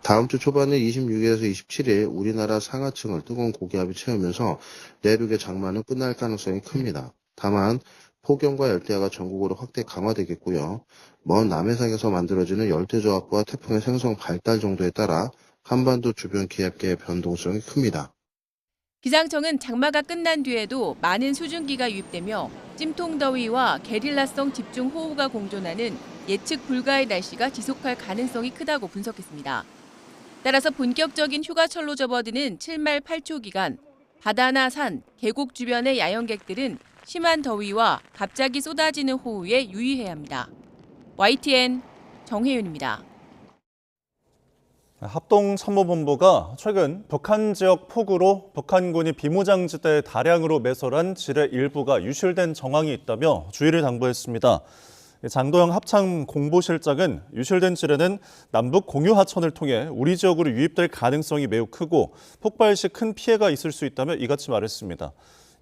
다음 주 초반에 26일에서 27일 우리나라 상하층을 뜨거운 고기압이 채우면서 내륙의 장마는 끝날 가능성이 큽니다. 다만 폭염과 열대야가 전국으로 확대 강화되겠고요. 먼 남해상에서 만들어지는 열대저하과 태풍의 생성 발달 정도에 따라 한반도 주변 기압계의 변동성이 큽니다. 기상청은 장마가 끝난 뒤에도 많은 수증기가 유입되며 찜통더위와 게릴라성 집중호우가 공존하는 예측 불가의 날씨가 지속할 가능성이 크다고 분석했습니다. 따라서 본격적인 휴가철로 접어드는 7말 8초 기간, 바다나 산, 계곡 주변의 야영객들은 심한 더위와 갑자기 쏟아지는 호우에 유의해야 합니다. YTN 정혜윤입니다. 합동참모본부가 최근 북한 지역 폭우로 북한군이 비무장지대에 다량으로 매설한 지뢰 일부가 유실된 정황이 있다며 주의를 당부했습니다. 장도영 합참 공보실장은 유실된 지뢰는 남북 공유 하천을 통해 우리 지역으로 유입될 가능성이 매우 크고 폭발 시 큰 피해가 있을 수 있다며 이같이 말했습니다.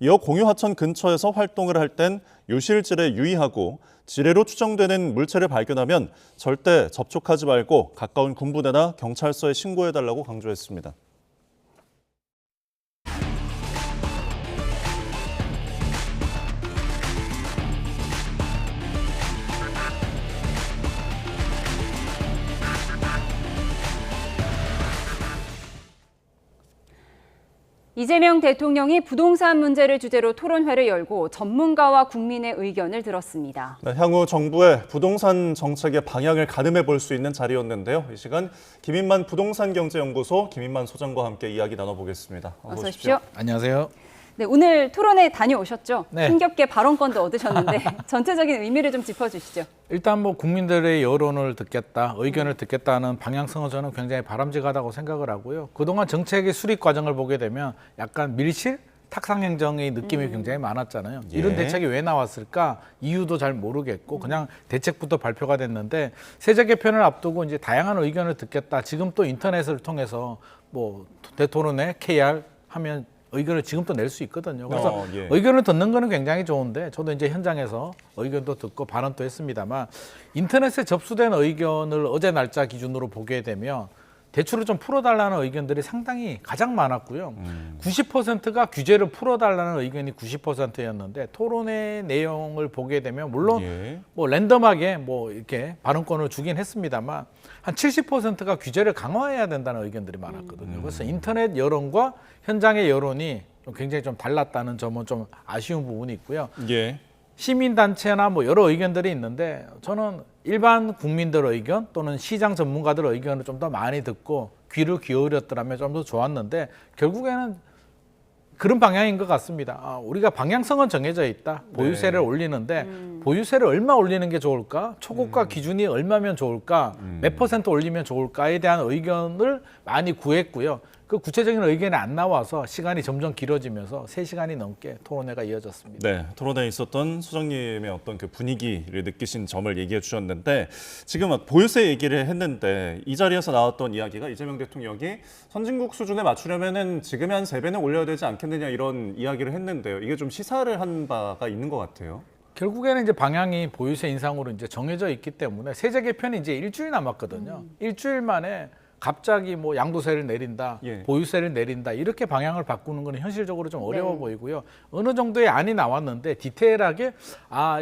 이어 공유 하천 근처에서 활동을 할 땐 유실지뢰에 유의하고 지뢰로 추정되는 물체를 발견하면 절대 접촉하지 말고 가까운 군부대나 경찰서에 신고해달라고 강조했습니다. 이재명 대통령이 부동산 문제를 주제로 토론회를 열고 전문가와 국민의 의견을 들었습니다. 네, 향후 정부의 부동산 정책의 방향을 가늠해 볼 수 있는 자리였는데요. 이 시간 김인만 부동산경제연구소 김인만 소장과 함께 이야기 나눠보겠습니다. 어서 오십시오. 안녕하세요. 네, 오늘 토론회 다녀오셨죠? 네. 힘겹게 발언권도 얻으셨는데 전체적인 의미를 좀 짚어주시죠. 일단 뭐 국민들의 여론을 듣겠다, 의견을 듣겠다는 방향성은 저는 굉장히 바람직하다고 생각을 하고요. 그동안 정책의 수립 과정을 보게 되면 약간 밀실, 탁상행정의 느낌이 굉장히 많았잖아요. 이런 대책이 왜 나왔을까? 이유도 잘 모르겠고 그냥 대책부터 발표가 됐는데 세제 개편을 앞두고 이제 다양한 의견을 듣겠다. 지금 또 인터넷을 통해서 뭐 대토론회, KR 하면 의견을 지금도 낼 수 있거든요. 그래서 의견을 듣는 거는 굉장히 좋은데 저도 이제 현장에서 의견도 듣고 발언도 했습니다만 인터넷에 접수된 의견을 어제 날짜 기준으로 보게 되면 대출을 좀 풀어달라는 의견들이 상당히 가장 많았고요. 90%가 규제를 풀어달라는 의견이 90%였는데 토론회 내용을 보게 되면 물론 뭐 랜덤하게 뭐 이렇게 발언권을 주긴 했습니다만 한 70%가 규제를 강화해야 된다는 의견들이 많았거든요. 그래서 인터넷 여론과 현장의 여론이 굉장히 좀 달랐다는 점은 좀 아쉬운 부분이 있고요. 시민단체나 뭐 여러 의견들이 있는데 저는 일반 국민들의 의견 또는 시장 전문가들의 의견을 좀 더 많이 듣고 귀를 기울였더라면 좀 더 좋았는데 결국에는 그런 방향인 것 같습니다. 우리가 방향성은 정해져 있다. 보유세를 올리는데 보유세를 얼마 올리는 게 좋을까? 초고가 기준이 얼마면 좋을까? 몇 % 올리면 좋을까에 대한 의견을 많이 구했고요. 그 구체적인 의견이 안 나와서 시간이 점점 길어지면서 3시간이 넘게 토론회가 이어졌습니다. 네, 토론회에 있었던 소장님의 어떤 그 분위기를 느끼신 점을 얘기해 주셨는데 지금 보유세 얘기를 했는데 이 자리에서 나왔던 이야기가 이재명 대통령이 선진국 수준에 맞추려면은 지금의 한 3배는 올려야 되지 않겠느냐 이런 이야기를 했는데요. 이게 좀 시사를 한 바가 있는 것 같아요. 결국에는 이제 방향이 보유세 인상으로 이제 정해져 있기 때문에 세제 개편이 이제 일주일 남았거든요. 일주일 만에 갑자기 뭐 양도세를 내린다, 보유세를 내린다 이렇게 방향을 바꾸는 건 현실적으로 좀 어려워 보이고요. 어느 정도의 안이 나왔는데 디테일하게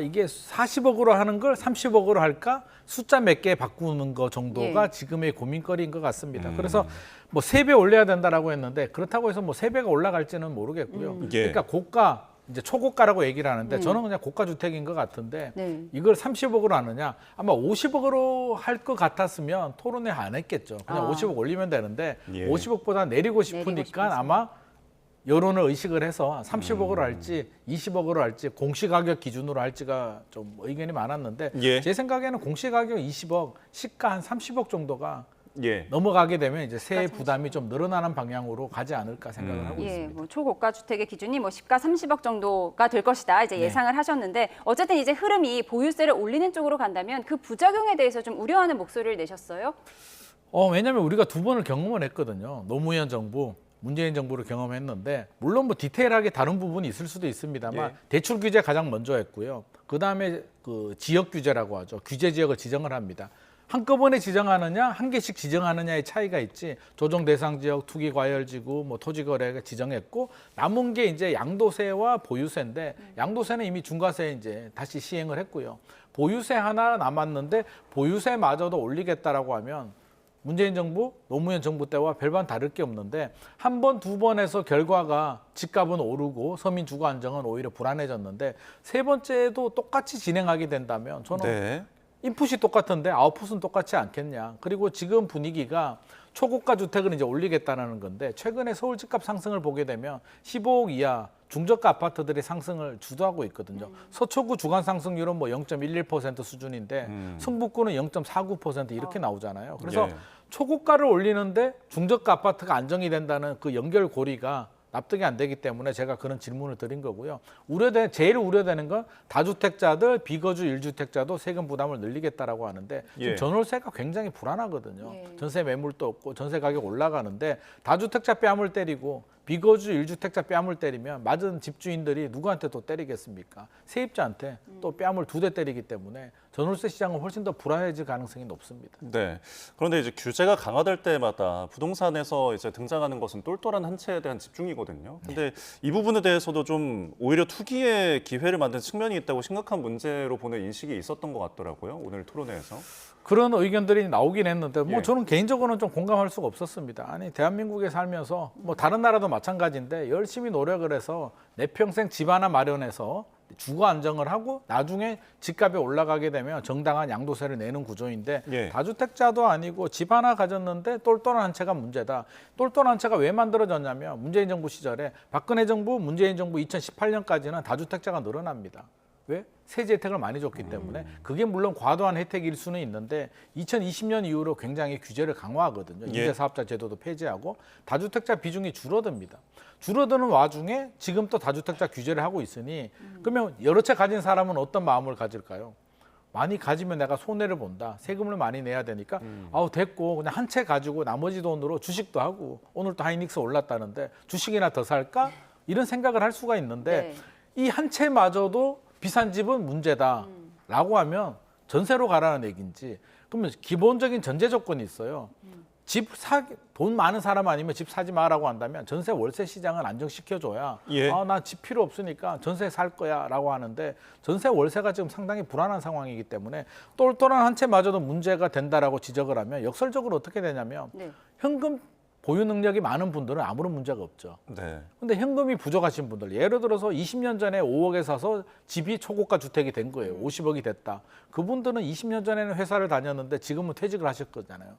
이게 40억으로 하는 걸 30억으로 할까? 숫자 몇 개 바꾸는 거 정도가 지금의 고민거리인 것 같습니다. 그래서 뭐 3배 올려야 된다라고 했는데 그렇다고 해서 뭐 3배가 올라갈지는 모르겠고요. 그러니까 고가 이제 초고가라고 얘기를 하는데 저는 그냥 고가 주택인 것 같은데 이걸 30억으로 하느냐 아마 50억으로 할 것 같았으면 토론회 안 했겠죠. 그냥 50억 올리면 되는데 50억보다 내리고 싶으니까 아마 여론을 의식을 해서 30억으로 할지 20억으로 할지 공시가격 기준으로 할지가 좀 의견이 많았는데 제 생각에는 공시가격 20억, 시가 한 30억 정도가 넘어가게 되면 이제 세 부담이 좀 늘어나는 방향으로 가지 않을까 생각을 하고 있습니다. 뭐 초고가 주택의 기준이 뭐 시가 30억 정도가 될 것이다 이제 예상을 하셨는데 어쨌든 이제 흐름이 보유세를 올리는 쪽으로 간다면 그 부작용에 대해서 좀 우려하는 목소리를 내셨어요? 왜냐하면 우리가 2번을 경험을 했거든요. 노무현 정부, 문재인 정부를 경험했는데 물론 뭐 디테일하게 다른 부분이 있을 수도 있습니다만 대출 규제 가장 먼저 했고요. 그 다음에 그 지역 규제라고 하죠. 규제 지역을 지정을 합니다. 한꺼번에 지정하느냐, 한 개씩 지정하느냐의 차이가 있지. 조정 대상 지역, 투기 과열 지구, 뭐 토지 거래가 지정했고 남은 게 이제 양도세와 보유세인데 양도세는 이미 중과세 이제 다시 시행을 했고요. 보유세 하나 남았는데 보유세마저도 올리겠다라고 하면 문재인 정부, 노무현 정부 때와 별반 다를 게 없는데 한 번, 두 번에서 결과가 집값은 오르고 서민 주거 안정은 오히려 불안해졌는데 세 번째도 똑같이 진행하게 된다면 저는 인풋이 똑같은데 아웃풋은 똑같지 않겠냐. 그리고 지금 분위기가 초고가 주택을 이제 올리겠다는 건데 최근에 서울 집값 상승을 보게 되면 15억 이하 중저가 아파트들이 상승을 주도하고 있거든요. 서초구 주간 상승률은 뭐 0.11% 수준인데 성북구는 0.49% 이렇게 나오잖아요. 그래서 초고가를 올리는데 중저가 아파트가 안정이 된다는 그 연결고리가 납득이 안 되기 때문에 제가 그런 질문을 드린 거고요. 제일 우려되는 건 다주택자들, 비거주 1주택자도 세금 부담을 늘리겠다라고 하는데 지금 전월세가 굉장히 불안하거든요. 전세 매물도 없고 전세 가격 올라가는데 다주택자 뺨을 때리고 비거주 1주택자 뺨을 때리면 맞은 집주인들이 누구한테 또 때리겠습니까? 세입자한테 또 뺨을 2대 때리기 때문에 전월세 시장은 훨씬 더 불안해질 가능성이 높습니다. 그런데 이제 규제가 강화될 때마다 부동산에서 이제 등장하는 것은 똘똘한 한 채에 대한 집중이거든요. 근데 이 부분에 대해서도 좀 오히려 투기의 기회를 만든 측면이 있다고 심각한 문제로 보는 인식이 있었던 것 같더라고요. 오늘 토론회에서. 그런 의견들이 나오긴 했는데 뭐 저는 개인적으로는 좀 공감할 수가 없었습니다. 아니 대한민국에 살면서 뭐 다른 나라도 마찬가지인데 열심히 노력을 해서 내 평생 집 하나 마련해서 주거 안정을 하고 나중에 집값이 올라가게 되면 정당한 양도세를 내는 구조인데 다주택자도 아니고 집 하나 가졌는데 똘똘한 한 채가 문제다. 똘똘한 한 채가 왜 만들어졌냐면 문재인 정부 시절에 박근혜 정부, 문재인 정부 2018년까지는 다주택자가 늘어납니다. 왜? 세제 혜택을 많이 줬기 때문에 그게 물론 과도한 혜택일 수는 있는데 2020년 이후로 굉장히 규제를 강화하거든요. 임대사업자 제도도 폐지하고 다주택자 비중이 줄어듭니다. 줄어드는 와중에 지금 또 다주택자 규제를 하고 있으니 그러면 여러 채 가진 사람은 어떤 마음을 가질까요? 많이 가지면 내가 손해를 본다. 세금을 많이 내야 되니까 됐고 그냥 한 채 가지고 나머지 돈으로 주식도 하고 오늘 또 하이닉스 올랐다는데 주식이나 더 살까? 이런 생각을 할 수가 있는데 이 한 채마저도 비싼 집은 문제다라고 하면 전세로 가라는 얘기인지 그러면 기본적인 전제 조건이 있어요. 돈 많은 사람 아니면 집 사지 마라고 한다면 전세 월세 시장을 안정시켜줘야 나 집 필요 없으니까 전세 살 거야 라고 하는데 전세 월세가 지금 상당히 불안한 상황이기 때문에 똘똘한 한 채마저도 문제가 된다라고 지적을 하면 역설적으로 어떻게 되냐면 현금 보유 능력이 많은 분들은 아무런 문제가 없죠. 근데 현금이 부족하신 분들, 예를 들어서 20년 전에 5억에 사서 집이 초고가 주택이 된 거예요. 50억이 됐다. 그분들은 20년 전에는 회사를 다녔는데 지금은 퇴직을 하실 거잖아요.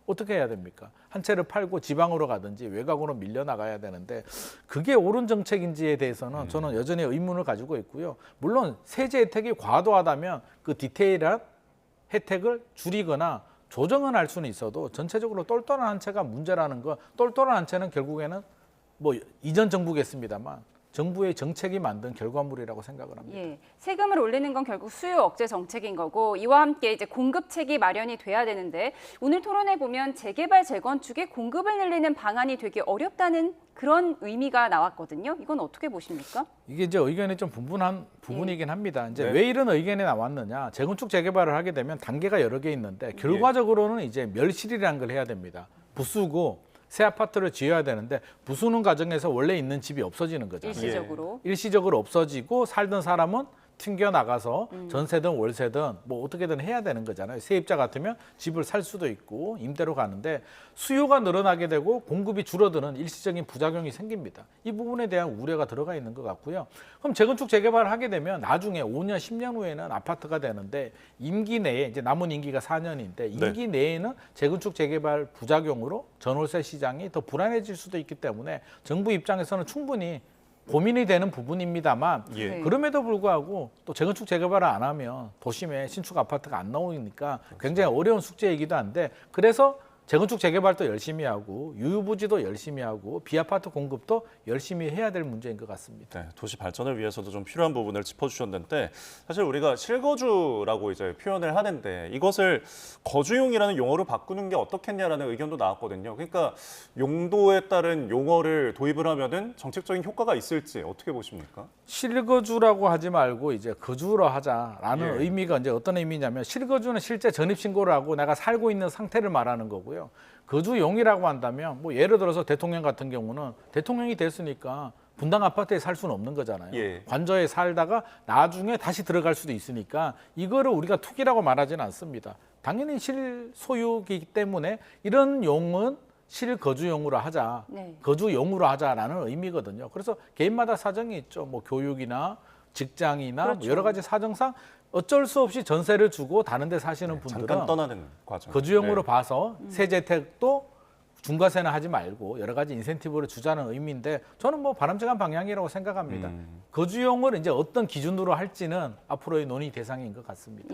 어떻게 해야 됩니까? 한 채를 팔고 지방으로 가든지 외곽으로 밀려나가야 되는데 그게 옳은 정책인지에 대해서는 저는 여전히 의문을 가지고 있고요. 물론 세제 혜택이 과도하다면 그 디테일한 혜택을 줄이거나 조정은 할 수는 있어도 전체적으로 똘똘한 한 채가 문제라는 거 똘똘한 한 채는 결국에는 뭐 이전 정부겠습니다만 정부의 정책이 만든 결과물이라고 생각을 합니다. 예, 세금을 올리는 건 결국 수요 억제 정책인 거고 이와 함께 이제 공급책이 마련이 돼야 되는데 오늘 토론회 보면 재개발 재건축에 공급을 늘리는 방안이 되게 어렵다는 그런 의미가 나왔거든요. 이건 어떻게 보십니까? 이게 이제 의견이 좀 분분한 부분이긴 합니다. 이제 네. 왜 이런 의견이 나왔느냐? 재건축 재개발을 하게 되면 단계가 여러 개 있는데 결과적으로는 이제 멸실이라는 걸 해야 됩니다. 부수고 새 아파트를 지어야 되는데 부수는 과정에서 원래 있는 집이 없어지는 거잖아요. 일시적으로. 일시적으로 없어지고 살던 사람은 튕겨 나가서 전세든 월세든 뭐 어떻게든 해야 되는 거잖아요. 세입자 같으면 집을 살 수도 있고 임대로 가는데 수요가 늘어나게 되고 공급이 줄어드는 일시적인 부작용이 생깁니다. 이 부분에 대한 우려가 들어가 있는 것 같고요. 그럼 재건축 재개발을 하게 되면 나중에 5년, 10년 후에는 아파트가 되는데 임기 내에 이제 남은 임기가 4년인데 임기 내에는 재건축 재개발 부작용으로 전월세 시장이 더 불안해질 수도 있기 때문에 정부 입장에서는 충분히 고민이 되는 부분입니다만 그럼에도 불구하고 또 재건축 재개발을 안 하면 도심에 신축 아파트가 안 나오니까 굉장히 어려운 숙제이기도 한데 그래서 재건축 재개발도 열심히 하고 유유부지도 열심히 하고 비아파트 공급도 열심히 해야 될 문제인 것 같습니다. 네, 도시 발전을 위해서도 좀 필요한 부분을 짚어주셨는데 사실 우리가 실거주라고 이제 표현을 하는데 이것을 거주용이라는 용어로 바꾸는 게 어떻겠냐라는 의견도 나왔거든요. 그러니까 용도에 따른 용어를 도입을 하면은 정책적인 효과가 있을지 어떻게 보십니까? 실거주라고 하지 말고 이제 거주로 하자라는 의미가 이제 어떤 의미냐면 실거주는 실제 전입 신고를 하고 내가 살고 있는 상태를 말하는 거고요. 거주용이라고 한다면 뭐 예를 들어서 대통령 같은 경우는 대통령이 됐으니까 분당 아파트에 살 수는 없는 거잖아요. 관저에 살다가 나중에 다시 들어갈 수도 있으니까 이거를 우리가 투기라고 말하지는 않습니다. 당연히 실소유이기 때문에 이런 용은 실거주용으로 하자, 거주용으로 하자라는 의미거든요. 그래서 개인마다 사정이 있죠. 뭐 교육이나 직장이나 뭐 여러 가지 사정상 어쩔 수 없이 전세를 주고 다른 데 사시는 분들은 잠깐 떠나는 과정. 거주용으로 봐서 세제택도 중과세는 하지 말고 여러 가지 인센티브를 주자는 의미인데 저는 뭐 바람직한 방향이라고 생각합니다. 거주용을 이제 어떤 기준으로 할지는 앞으로의 논의 대상인 것 같습니다.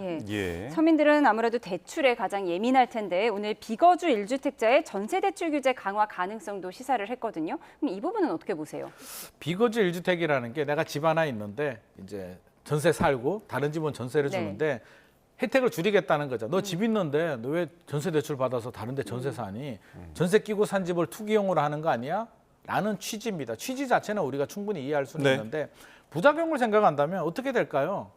서민들은 아무래도 대출에 가장 예민할 텐데 오늘 비거주 1주택자의 전세 대출 규제 강화 가능성도 시사를 했거든요. 그럼 이 부분은 어떻게 보세요? 비거주 1주택이라는 게 내가 집 하나 있는데 이제 전세 살고 다른 집은 전세를 주는데 혜택을 줄이겠다는 거죠. 너 집 있는데 너 왜 전세 대출 받아서 다른 데 전세 사니? 전세 끼고 산 집을 투기용으로 하는 거 아니야? 라는 취지입니다. 취지 자체는 우리가 충분히 이해할 수는 있는데 부작용을 생각한다면 어떻게 될까요?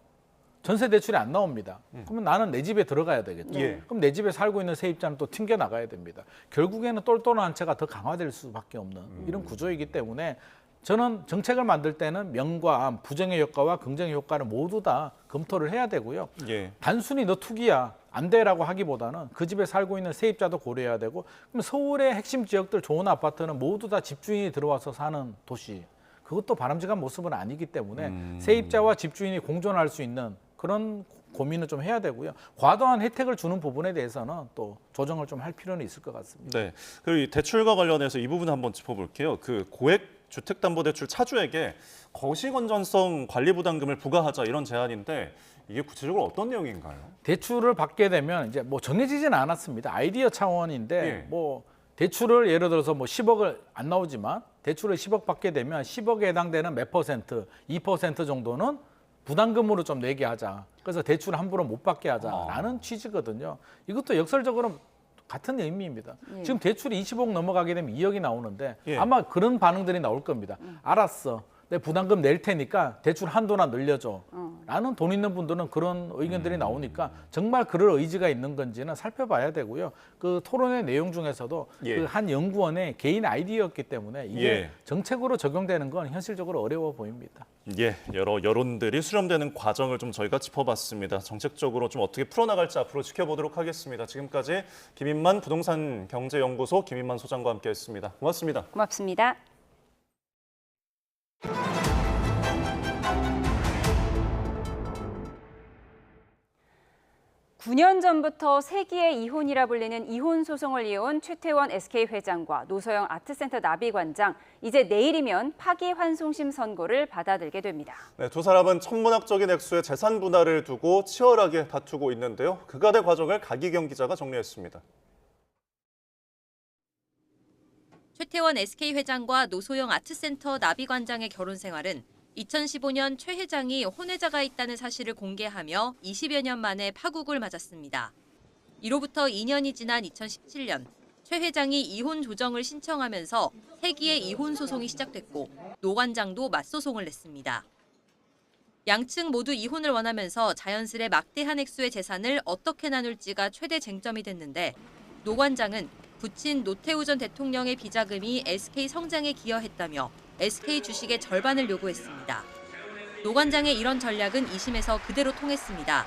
전세 대출이 안 나옵니다. 그러면 나는 내 집에 들어가야 되겠죠. 그럼 내 집에 살고 있는 세입자는 또 튕겨 나가야 됩니다. 결국에는 똘똘한 한 채가 더 강화될 수밖에 없는 이런 구조이기 때문에 저는 정책을 만들 때는 명과 암, 부정의 효과와 긍정의 효과를 모두 다 검토를 해야 되고요. 단순히 너 투기야, 안 돼라고 하기보다는 그 집에 살고 있는 세입자도 고려해야 되고 그럼 서울의 핵심 지역들 좋은 아파트는 모두 다 집주인이 들어와서 사는 도시. 그것도 바람직한 모습은 아니기 때문에 세입자와 집주인이 공존할 수 있는 그런 고민을 좀 해야 되고요. 과도한 혜택을 주는 부분에 대해서는 또 조정을 좀 할 필요는 있을 것 같습니다. 네. 그리고 이 대출과 관련해서 이 부분 한번 짚어볼게요. 그 고액 주택담보대출 차주에게 거시건전성 관리부담금을 부과하자 이런 제안인데 이게 구체적으로 어떤 내용인가요? 대출을 받게 되면 이제 뭐 정해지지는 않았습니다. 아이디어 차원인데 뭐 대출을 예를 들어서 뭐 10억을 안 나오지만 대출을 10억 받게 되면 10억에 해당되는 몇 퍼센트, 2% 정도는 부담금으로 좀 내게 하자. 그래서 대출을 함부로 못 받게 하자라는 취지거든요. 이것도 역설적으로 같은 의미입니다. 지금 대출이 20억 넘어가게 되면 2억이 나오는데 아마 그런 반응들이 나올 겁니다. 알았어. 내 부담금 낼 테니까 대출 한도나 늘려줘. 라는 돈 있는 분들은 그런 의견들이 나오니까 정말 그럴 의지가 있는 건지는 살펴봐야 되고요. 그 토론회 내용 중에서도 그 한 연구원의 개인 아이디어였기 때문에 이게 정책으로 적용되는 건 현실적으로 어려워 보입니다. 여러 여론들이 수렴되는 과정을 좀 저희가 짚어봤습니다. 정책적으로 좀 어떻게 풀어나갈지 앞으로 지켜보도록 하겠습니다. 지금까지 김인만 부동산 경제연구소 김인만 소장과 함께했습니다. 고맙습니다. 고맙습니다. (9년) 전부터 세기의 이혼이라 불리는 이혼 소송을 이어온 최태원 SK 회장과 노서영 아트센터 나비관장, 이제 내일이면 파기환송심 선고를 받아들게 됩니다. 네, 두 사람은 천문학적인 액수의 재산 분할을 두고 치열하게 다투고 있는데요. 그간의 과정을 가기경 기자가 정리했습니다. 최태원 SK 회장과 노소영 아트센터 나비관장의 결혼 생활은 2015년 최 회장이 혼외자가 있다는 사실을 공개하며 20여 년 만에 파국을 맞았습니다. 이로부터 2년이 지난 2017년 최 회장이 이혼 조정을 신청하면서 세기의 이혼 소송이 시작됐고 노 관장도 맞소송을 냈습니다. 양측 모두 이혼을 원하면서 자연스레 막대한 액수의 재산을 어떻게 나눌지가 최대 쟁점이 됐는데 노 관장은 부친 노태우 전 대통령의 비자금이 SK 성장에 기여했다며 SK 주식의 절반을 요구했습니다. 노 관장의 이런 전략은 2심에서 그대로 통했습니다.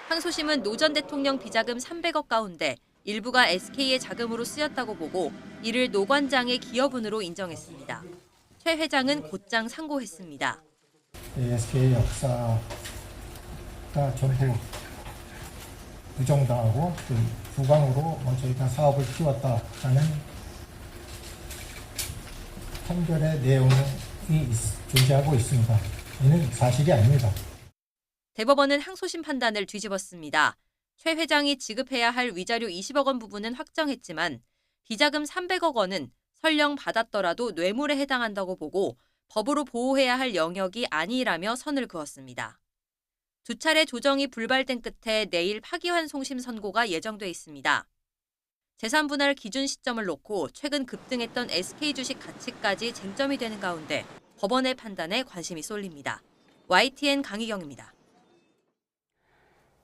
항소심은 노 전 대통령 비자금 300억 가운데 일부가 SK의 자금으로 쓰였다고 보고 이를 노 관장의 기여분으로 인정했습니다. 최 회장은 곧장 상고했습니다. SK 역사가 전부 부정당하고 부강으로 저희가 사업을 키웠다라는 판결의 내용이 존재하고 있습니다. 이는 사실이 아닙니다. 대법원은 항소심 판단을 뒤집었습니다. 최 회장이 지급해야 할 위자료 20억 원 부분은 확정했지만 비자금 300억 원은 설령 받았더라도 뇌물에 해당한다고 보고 법으로 보호해야 할 영역이 아니라며 선을 그었습니다. 두 차례 조정이 불발된 끝에 내일 파기환송심 선고가 예정돼 있습니다. 재산 분할 기준 시점을 놓고 최근 급등했던 SK 주식 가치까지 쟁점이 되는 가운데 법원의 판단에 관심이 쏠립니다. YTN 강희경입니다.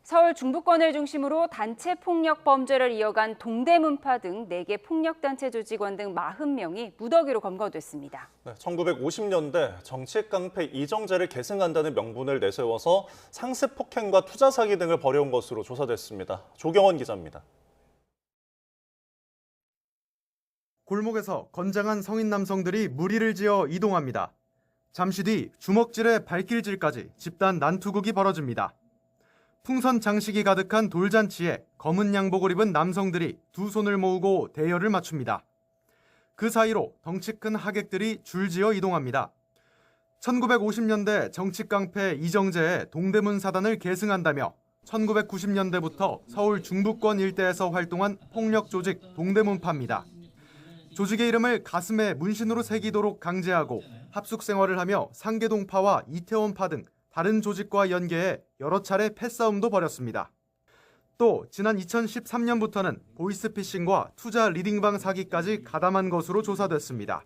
서울 중부권을 중심으로 단체 폭력 범죄를 이어간 동대문파 등 4개 폭력단체 조직원 등 40명이 무더기로 검거됐습니다. 1950년대 정치 깡패 이정재를 계승한다는 명분을 내세워서 상습 폭행과 투자 사기 등을 벌여온 것으로 조사됐습니다. 조경원 기자입니다. 골목에서 건장한 성인 남성들이 무리를 지어 이동합니다. 잠시 뒤 주먹질에 발길질까지 집단 난투극이 벌어집니다. 풍선 장식이 가득한 돌잔치에 검은 양복을 입은 남성들이 두 손을 모으고 대열을 맞춥니다. 그 사이로 덩치 큰 하객들이 줄지어 이동합니다. 1950년대 정치 깡패 이정재의 동대문 사단을 계승한다며 1990년대부터 서울 중부권 일대에서 활동한 폭력 조직 동대문파입니다. 조직의 이름을 가슴에 문신으로 새기도록 강제하고 합숙 생활을 하며 상계동파와 이태원파 등 다른 조직과 연계해 여러 차례 패싸움도 벌였습니다. 또 지난 2013년부터는 보이스피싱과 투자 리딩방 사기까지 가담한 것으로 조사됐습니다.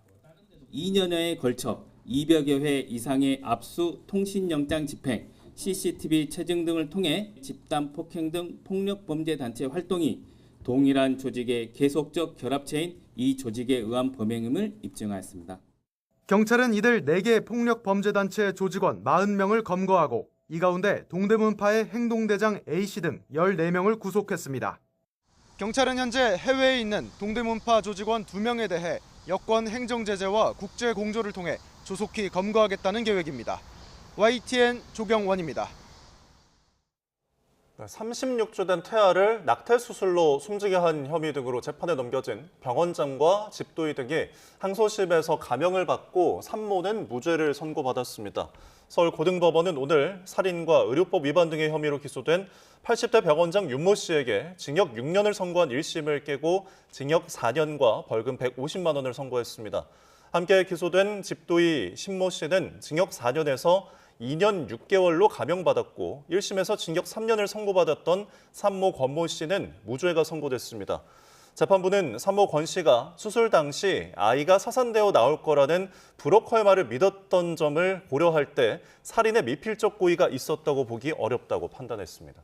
2년여에 걸쳐 200여 회 이상의 압수 통신영장 집행, CCTV 체증 등을 통해 집단 폭행 등 폭력범죄 단체 활동이 동일한 조직의 계속적 결합체인 이 조직에 의한 범행임을 입증하였습니다. 경찰은 이들 4개 폭력범죄단체 조직원 40명을 검거하고 이 가운데 동대문파의 행동대장 A씨 등 14명을 구속했습니다. 경찰은 현재 해외에 있는 동대문파 조직원 2명에 대해 여권 행정제재와 국제공조를 통해 조속히 검거하겠다는 계획입니다. YTN 조경원입니다. 36주 된 태아를 낙태 수술로 숨지게 한 혐의 등으로 재판에 넘겨진 병원장과 집도의 등이 항소심에서 감형을 받고 산모는 무죄를 선고받았습니다. 서울고등법원은 오늘 살인과 의료법 위반 등의 혐의로 기소된 80대 병원장 윤모 씨에게 징역 6년을 선고한 1심을 깨고 징역 4년과 벌금 150만 원을 선고했습니다. 함께 기소된 집도의 신모 씨는 징역 4년에서 2년 6개월로 감형받았고 1심에서 징역 3년을 선고받았던 산모 권모 씨는 무죄가 선고됐습니다. 재판부는 산모 권 씨가 수술 당시 아이가 사산되어 나올 거라는 브로커의 말을 믿었던 점을 고려할 때 살인의 미필적 고의가 있었다고 보기 어렵다고 판단했습니다.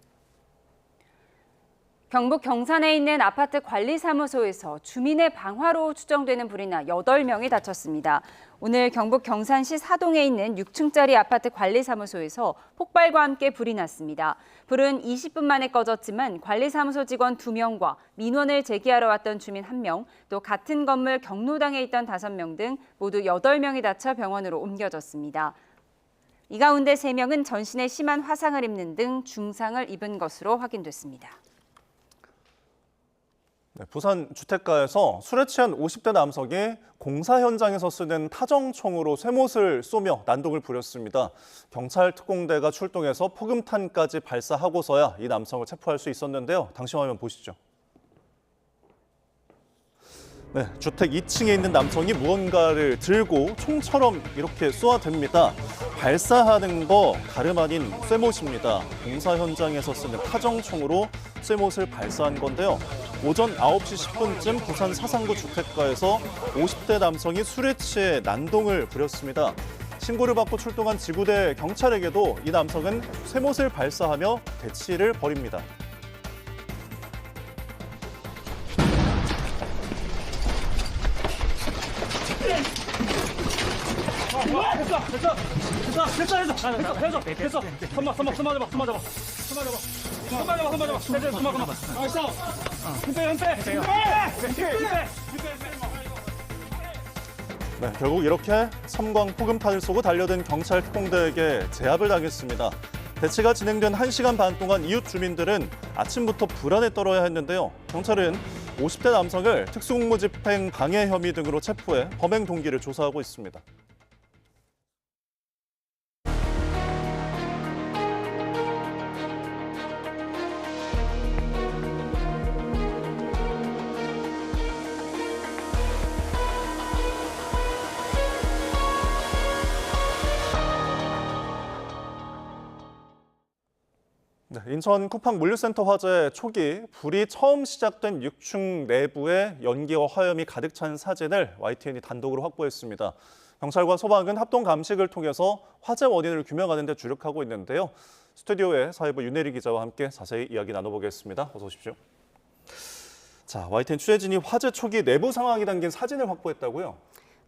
경북 경산에 있는 아파트 관리사무소에서 주민의 방화로 추정되는 불이 나 8명이 다쳤습니다. 오늘 경북 경산시 사동에 있는 6층짜리 아파트 관리사무소에서 폭발과 함께 불이 났습니다. 불은 20분 만에 꺼졌지만 관리사무소 직원 2명과 민원을 제기하러 왔던 주민 1명, 또 같은 건물 경로당에 있던 5명 등 모두 8명이 다쳐 병원으로 옮겨졌습니다. 이 가운데 3명은 전신에 심한 화상을 입는 등 중상을 입은 것으로 확인됐습니다. 부산 주택가에서 술에 취한 50대 남성이 공사 현장에서 쓰는 타정총으로 쇠못을 쏘며 난동을 부렸습니다. 경찰 특공대가 출동해서 포금탄까지 발사하고서야 이 남성을 체포할 수 있었는데요. 당시 화면 보시죠. 네, 주택 2층에 있는 남성이 무언가를 들고 총처럼 이렇게 쏘아댑니다. 발사하는 거 다름 아닌 쇠못입니다. 공사 현장에서 쓰는 타정총으로 쇠못을 발사한 건데요. 오전 9시 10분쯤 부산 사상구 주택가에서 50대 남성이 술에 취해 난동을 부렸습니다. 신고를 받고 출동한 지구대 경찰에게도 이 남성은 쇠못을 발사하며 대치를 벌입니다. 네, 결국 이렇게 섬광 포금탄을 쏘고 달려든 경찰 특공대에게 제압을 당했습니다. 대치가 진행된 1시간 반 동안 이웃 주민들은 아침부터 불안에 떨어야 했는데요. 경찰은 50대 남성을 특수공무집행 방해 혐의 등으로 체포해 범행 동기를 조사하고 있습니다. 네, 인천 쿠팡 물류센터 화재 초기 불이 처음 시작된 6층 내부에 연기와 화염이 가득 찬 사진을 YTN이 단독으로 확보했습니다. 경찰과 소방은 합동 감식을 통해서 화재 원인을 규명하는 데 주력하고 있는데요. 스튜디오에 사회부 윤혜리 기자와 함께 자세히 이야기 나눠보겠습니다. 어서 오십시오. 자, YTN 취재진이 화재 초기 내부 상황이 담긴 사진을 확보했다고요?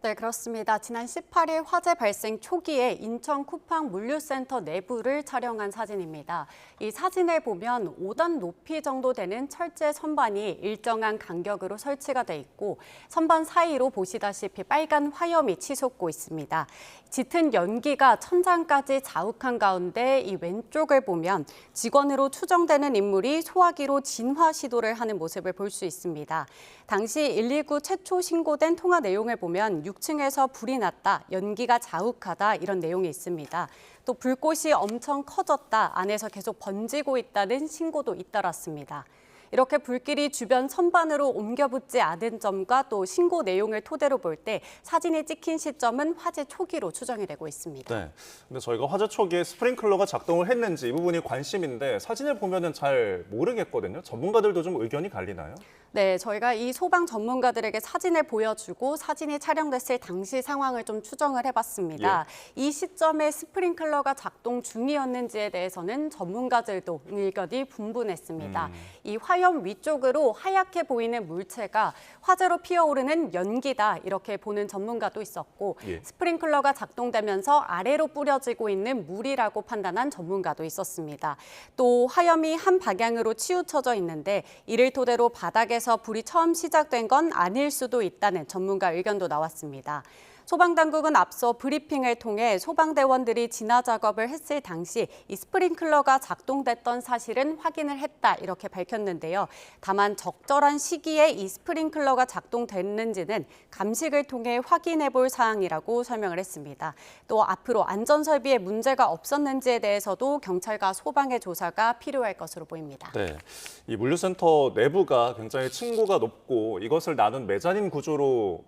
네, 그렇습니다. 지난 18일 화재 발생 초기에 인천 쿠팡 물류센터 내부를 촬영한 사진입니다. 이 사진을 보면 5단 높이 정도 되는 철제 선반이 일정한 간격으로 설치가 돼 있고 선반 사이로 보시다시피 빨간 화염이 치솟고 있습니다. 짙은 연기가 천장까지 자욱한 가운데 이 왼쪽을 보면 직원으로 추정되는 인물이 소화기로 진화 시도를 하는 모습을 볼 수 있습니다. 당시 119 최초 신고된 통화 내용을 보면 6층에서 불이 났다, 연기가 자욱하다 이런 내용이 있습니다. 또 불꽃이 엄청 커졌다, 안에서 계속 번지고 있다는 신고도 잇따랐습니다. 이렇게 불길이 주변 선반으로 옮겨 붙지 않은 점과 또 신고 내용을 토대로 볼 때 사진이 찍힌 시점은 화재 초기로 추정이 되고 있습니다. 네, 근데 저희가 화재 초기에 스프링클러가 작동을 했는지 이 부분이 관심인데 사진을 보면은 잘 모르겠거든요. 전문가들도 좀 의견이 갈리나요? 네, 저희가 이 소방 전문가들에게 사진을 보여주고 사진이 촬영됐을 당시 상황을 좀 추정을 해봤습니다. 예. 이 시점에 스프링클러가 작동 중이었는지에 대해서는 전문가들도 의견이 분분했습니다. 이 화염 위쪽으로 하얗게 보이는 물체가 화재로 피어오르는 연기다 이렇게 보는 전문가도 있었고 예. 스프링클러가 작동되면서 아래로 뿌려지고 있는 물이라고 판단한 전문가도 있었습니다. 또 화염이 한 방향으로 치우쳐져 있는데 이를 토대로 바닥에서 불이 처음 시작된 건 아닐 수도 있다는 전문가 의견도 나왔습니다. 소방당국은 앞서 브리핑을 통해 소방대원들이 진화 작업을 했을 당시 이 스프링클러가 작동됐던 사실은 확인을 했다 이렇게 밝혔는데요. 다만 적절한 시기에 이 스프링클러가 작동됐는지는 감식을 통해 확인해 볼 사항이라고 설명을 했습니다. 또 앞으로 안전설비에 문제가 없었는지에 대해서도 경찰과 소방의 조사가 필요할 것으로 보입니다. 네, 이 물류센터 내부가 굉장히 층고가 높고 이것을 나눈 메자닌 구조로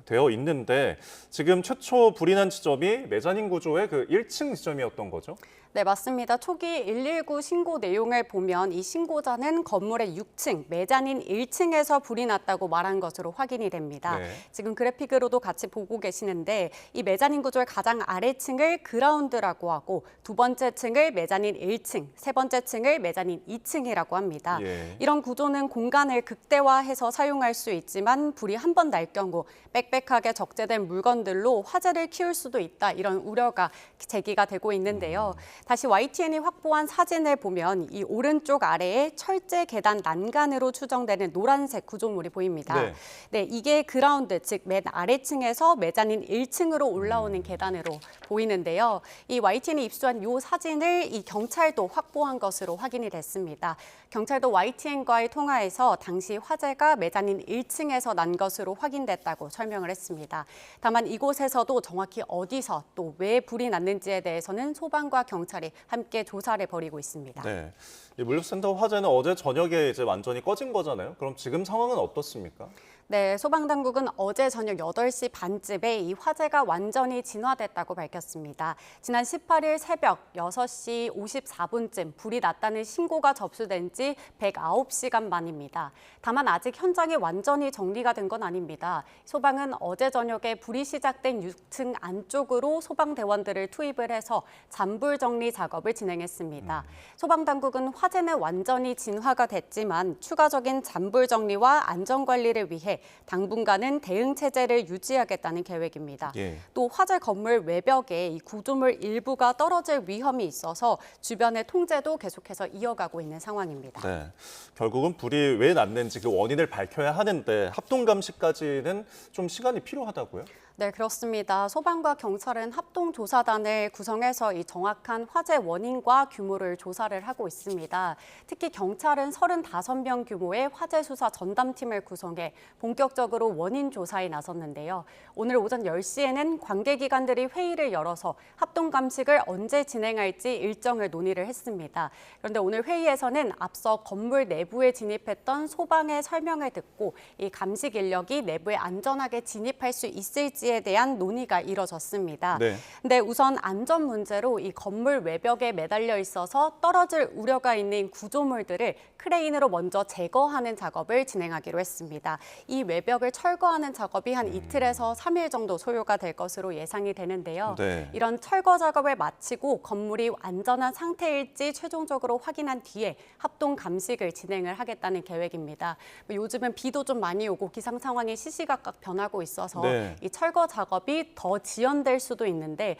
되어 있는데 지금 최초 불이 난 지점이 메자닌 구조의 그 1층 지점이었던 거죠? 네, 맞습니다. 초기 119 신고 내용을 보면 이 신고자는 건물의 6층, 메자닌 1층에서 불이 났다고 말한 것으로 확인이 됩니다. 네. 지금 그래픽으로도 같이 보고 계시는데 이 메자닌 구조의 가장 아래층을 그라운드라고 하고 두 번째 층을 메자닌 1층, 세 번째 층을 메자닌 2층이라고 합니다. 예. 이런 구조는 공간을 극대화해서 사용할 수 있지만 불이 한 번 날 경우 빽빽하게 적재된 물건들로 화재를 키울 수도 있다 이런 우려가 제기가 되고 있는데요. 다시 YTN이 확보한 사진을 보면 이 오른쪽 아래에 철제 계단 난간으로 추정되는 노란색 구조물이 보입니다. 네. 네, 이게 그라운드, 즉 맨 아래층에서 메자닌 1층으로 올라오는 계단으로 보이는데요. 이 YTN이 입수한 이 사진을 이 경찰도 확보한 것으로 확인이 됐습니다. 경찰도 YTN과의 통화에서 당시 화재가 메자닌 1층에서 난 것으로 확인됐다고 설명을 했습니다. 다만 이곳에서도 정확히 어디서 또 왜 불이 났는지에 대해서는 소방과 경찰이 함께 조사를 벌이고 있습니다. 네, 이 물류센터 화재는 어제 저녁에 이제 완전히 꺼진 거잖아요. 그럼 지금 상황은 어떻습니까? 네, 소방당국은 어제 저녁 8시 반쯤에 이 화재가 완전히 진화됐다고 밝혔습니다. 지난 18일 새벽 6시 54분쯤 불이 났다는 신고가 접수된 지 109시간 만입니다. 다만 아직 현장이 완전히 정리가 된 건 아닙니다. 소방은 어제 저녁에 불이 시작된 6층 안쪽으로 소방대원들을 투입을 해서 잔불 정리 작업을 진행했습니다. 소방당국은 화재는 완전히 진화가 됐지만 추가적인 잔불 정리와 안전관리를 위해 당분간은 대응 체제를 유지하겠다는 계획입니다. 또 화재 건물 외벽에 이 구조물 일부가 떨어질 위험이 있어서 주변의 통제도 계속해서 이어가고 있는 상황입니다. 네, 결국은 불이 왜 났는지 그 원인을 밝혀야 하는데 합동 감시까지는 좀 시간이 필요하다고요? 네, 그렇습니다. 소방과 경찰은 합동조사단을 구성해서 이 정확한 화재 원인과 규모를 조사를 하고 있습니다. 특히 경찰은 35명 규모의 화재 수사 전담팀을 구성해 본격적으로 원인 조사에 나섰는데요. 오늘 오전 10시에는 관계기관들이 회의를 열어서 합동감식을 언제 진행할지 일정을 논의를 했습니다. 그런데 오늘 회의에서는 앞서 건물 내부에 진입했던 소방의 설명을 듣고 이 감식 인력이 내부에 안전하게 진입할 수 있을지 에 대한 논의가 이뤄졌습니다. 근데 우선 안전 문제로 이 건물 외벽에 매달려 있어서 떨어질 우려가 있는 구조물들을 크레인으로 먼저 제거하는 작업을 진행하기로 했습니다. 이 외벽을 철거하는 작업이 한 이틀에서 3일 정도 소요가 될 것으로 예상이 되는데요. 이런 철거 작업을 마치고 건물이 안전한 상태일지 최종적으로 확인한 뒤에 합동 감식을 진행을 하겠다는 계획입니다. 요즘은 비도 좀 많이 오고 기상 상황이 시시각각 변하고 있어서 이 철거 작업이 더 지연될 수도 있는데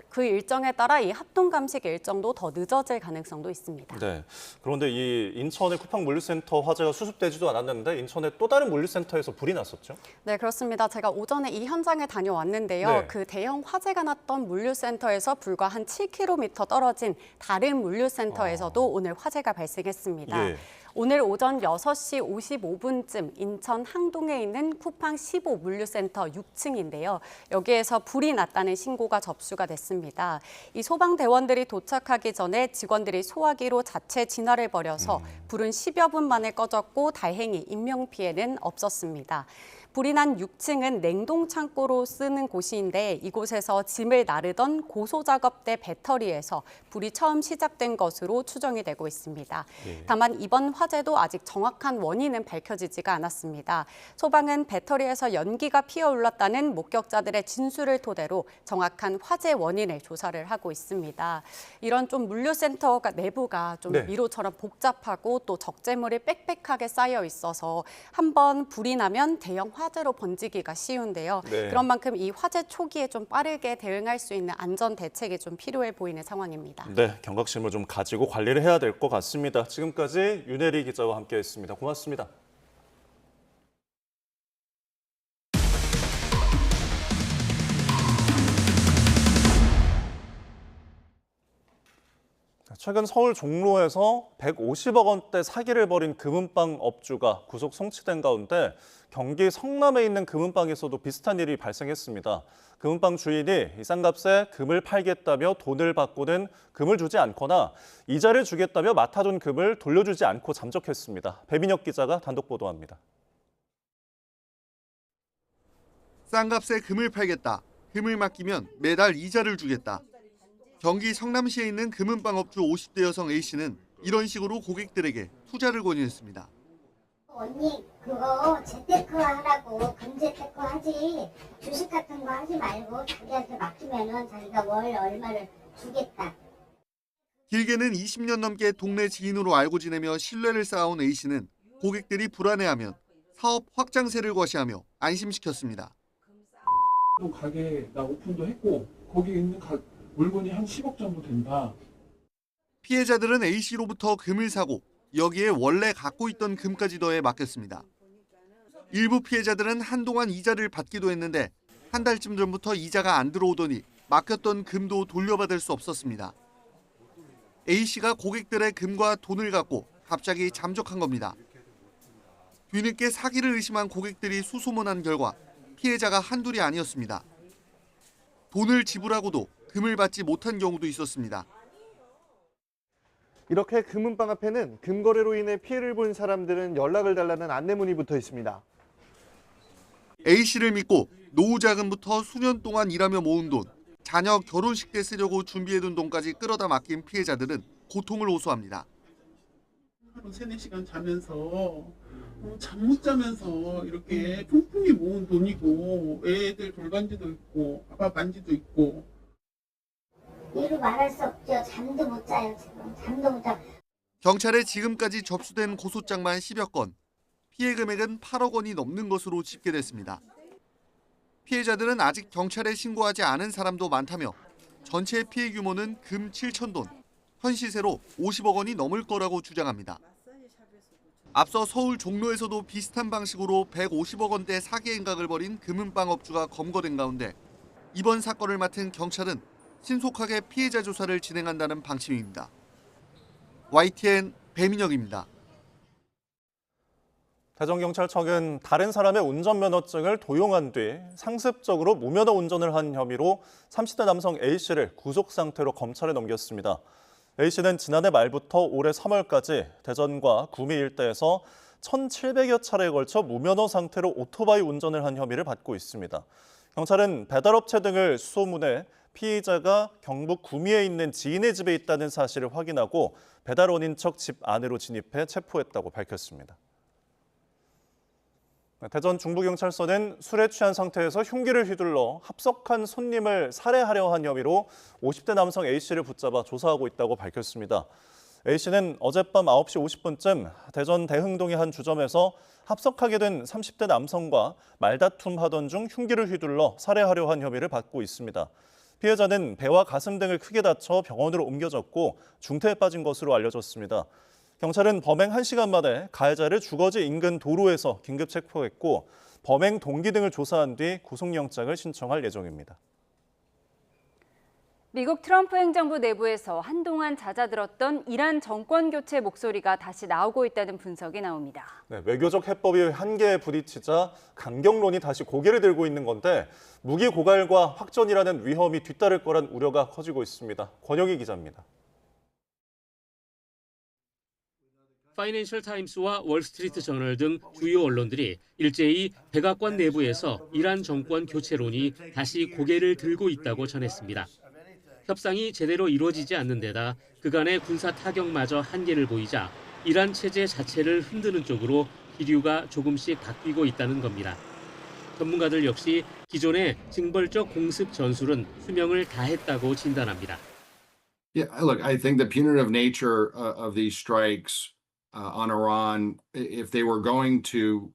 그 일정에 따라 이 합동 감식 일정도 더 늦어질 가능성도 있습니다. 네. 그런데 이 인천의 쿠팡 물류센터 화재가 수습되지도 않았는데 인천의 또 다른 물류센터에서 불이 났었죠? 네, 그렇습니다. 제가 오전에 이 현장에 다녀왔는데요. 그 대형 화재가 났던 물류센터에서 불과 한 7km 떨어진 다른 물류센터에서도 오늘 화재가 발생했습니다. 오늘 오전 6시 55분쯤 인천 항동에 있는 쿠팡 15 물류센터 6층인데요. 여기에서 불이 났다는 신고가 접수가 됐습니다. 이 소방대원들이 도착하기 전에 직원들이 소화기로 자체 진화를 벌여서 불은 10여 분 만에 꺼졌고 다행히 인명피해는 없었습니다. 불이 난 6층은 냉동 창고로 쓰는 곳인데 이곳에서 짐을 나르던 고소작업대 배터리에서 불이 처음 시작된 것으로 추정이 되고 있습니다. 다만 이번 화재도 아직 정확한 원인은 밝혀지지가 않았습니다. 소방은 배터리에서 연기가 피어올랐다는 목격자들의 진술을 토대로 정확한 화재 원인을 조사를 하고 있습니다. 이런 좀 물류센터가 내부가 좀 미로처럼 복잡하고 또 적재물이 빽빽하게 쌓여 있어서 한번 불이 나면 대형 화재로 번지기가 쉬운데요. 그런 만큼 이 화재 초기에 좀 빠르게 대응할 수 있는 안전 대책이 좀 필요해 보이는 상황입니다. 네, 경각심을 좀 가지고 관리를 해야 될 것 같습니다. 지금까지 윤혜리 기자와 함께했습니다. 고맙습니다. 최근 서울 종로에서 150억 원대 사기를 벌인 금은방 업주가 구속 송치된 가운데 경기 성남에 있는 금은방에서도 비슷한 일이 발생했습니다. 금은방 주인이 싼 값에 금을 팔겠다며 돈을 받고는 금을 주지 않거나 이자를 주겠다며 맡아둔 금을 돌려주지 않고 잠적했습니다. 배민혁 기자가 단독 보도합니다. 싼 값에 금을 팔겠다. 금을 맡기면 매달 이자를 주겠다. 경기 성남시에 있는 금은방 업주 50대 여성 A씨는 이런 식으로 고객들에게 투자를 권유했습니다. 언니 그거 재테크 하라고 금재테크 하지 주식 같은 거 하지 말고 자기한테 맡기면은 자기가 월 얼마를 주겠다. 길게는 20년 넘게 동네 지인으로 알고 지내며 신뢰를 쌓아온 A씨는 고객들이 불안해하면 사업 확장세를 과시하며 안심시켰습니다. 또 가게 나 오픈도 했고 거기 있는 물건이 한 10억 정도 된다. 피해자들은 A씨로부터 금을 사고 여기에 원래 갖고 있던 금까지 더해 맡겼습니다. 일부 피해자들은 한동안 이자를 받기도 했는데 한 달쯤 전부터 이자가 안 들어오더니 맡겼던 금도 돌려받을 수 없었습니다. A씨가 고객들의 금과 돈을 갖고 갑자기 잠적한 겁니다. 뒤늦게 사기를 의심한 고객들이 수소문한 결과 피해자가 한둘이 아니었습니다. 돈을 지불하고도 금을 받지 못한 경우도 있었습니다. 이렇게 금은방 앞에는 금거래로 인해 피해를 본 사람들은 연락을 달라는 안내문이 붙어 있습니다. A씨를 믿고 노후 자금부터 수년 동안 일하며 모은 돈, 자녀 결혼식 때 쓰려고 준비해둔 돈까지 끌어다 맡긴 피해자들은 고통을 호소합니다. 하루 3-4시간 자면서 잠 못 자면서 이렇게 풍풍히 모은 돈이고 애들 돌반지도 있고 아빠 반지도 있고 이루 말할 수 없죠. 잠도 못 자요. 지금 잠도 못 자. 경찰에 지금까지 접수된 고소장만 10여 건, 피해 금액은 8억 원이 넘는 것으로 집계됐습니다. 피해자들은 아직 경찰에 신고하지 않은 사람도 많다며 전체 피해 규모는 금 7천 돈, 현 시세로 50억 원이 넘을 거라고 주장합니다. 앞서 서울 종로에서도 비슷한 방식으로 150억 원대 사기 행각을 벌인 금은방 업주가 검거된 가운데 이번 사건을 맡은 경찰은 신속하게 피해자 조사를 진행한다는 방침입니다. YTN 배민혁입니다. 대전경찰청은 다른 사람의 운전면허증을 도용한 뒤 상습적으로 무면허 운전을 한 혐의로 30대 남성 A씨를 구속 상태로 검찰에 넘겼습니다. A씨는 지난해 말부터 올해 3월까지 대전과 구미 일대에서 1,700여 차례에 걸쳐 무면허 상태로 오토바이 운전을 한 혐의를 받고 있습니다. 경찰은 배달업체 등을 수소문해 피의자가 경북 구미에 있는 지인의 집에 있다는 사실을 확인하고 배달원인 척 집 안으로 진입해 체포했다고 밝혔습니다. 대전 중부경찰서는 술에 취한 상태에서 흉기를 휘둘러 합석한 손님을 살해하려 한 혐의로 50대 남성 A씨를 붙잡아 조사하고 있다고 밝혔습니다. A씨는 어젯밤 9시 50분쯤 대전 대흥동의 한 주점에서 합석하게 된 30대 남성과 말다툼하던 중 흉기를 휘둘러 살해하려 한 혐의를 받고 있습니다. 피해자는 배와 가슴 등을 크게 다쳐 병원으로 옮겨졌고 중태에 빠진 것으로 알려졌습니다. 경찰은 범행 1시간 만에 가해자를 주거지 인근 도로에서 긴급 체포했고 범행 동기 등을 조사한 뒤 구속영장을 신청할 예정입니다. 미국 트럼프 행정부 내부에서 한동안 잦아들었던 이란 정권 교체 목소리가 다시 나오고 있다는 분석이 나옵니다. 네, 외교적 해법이 한계에 부딪히자 강경론이 다시 고개를 들고 있는 건데 무기 고갈과 확전이라는 위험이 뒤따를 거란 우려가 커지고 있습니다. 권영희 기자입니다. 파이낸셜 타임스와 월스트리트 저널 등 주요 언론들이 일제히 백악관 내부에서 이란 정권 교체론이 다시 고개를 들고 있다고 전했습니다. 협상이 제대로 이루어지지 않는 데다 그간의 군사 타격마저 한계를 보이자 이란 체제 자체를 흔드는 쪽으로 기류가 조금씩 바뀌고 있다는 겁니다. 전문가들 역시 기존의 징벌적 공습 전술은 수명을 다했다고 진단합니다. Yeah, look, I think the punitive nature of these strikes on Iran, if they were going to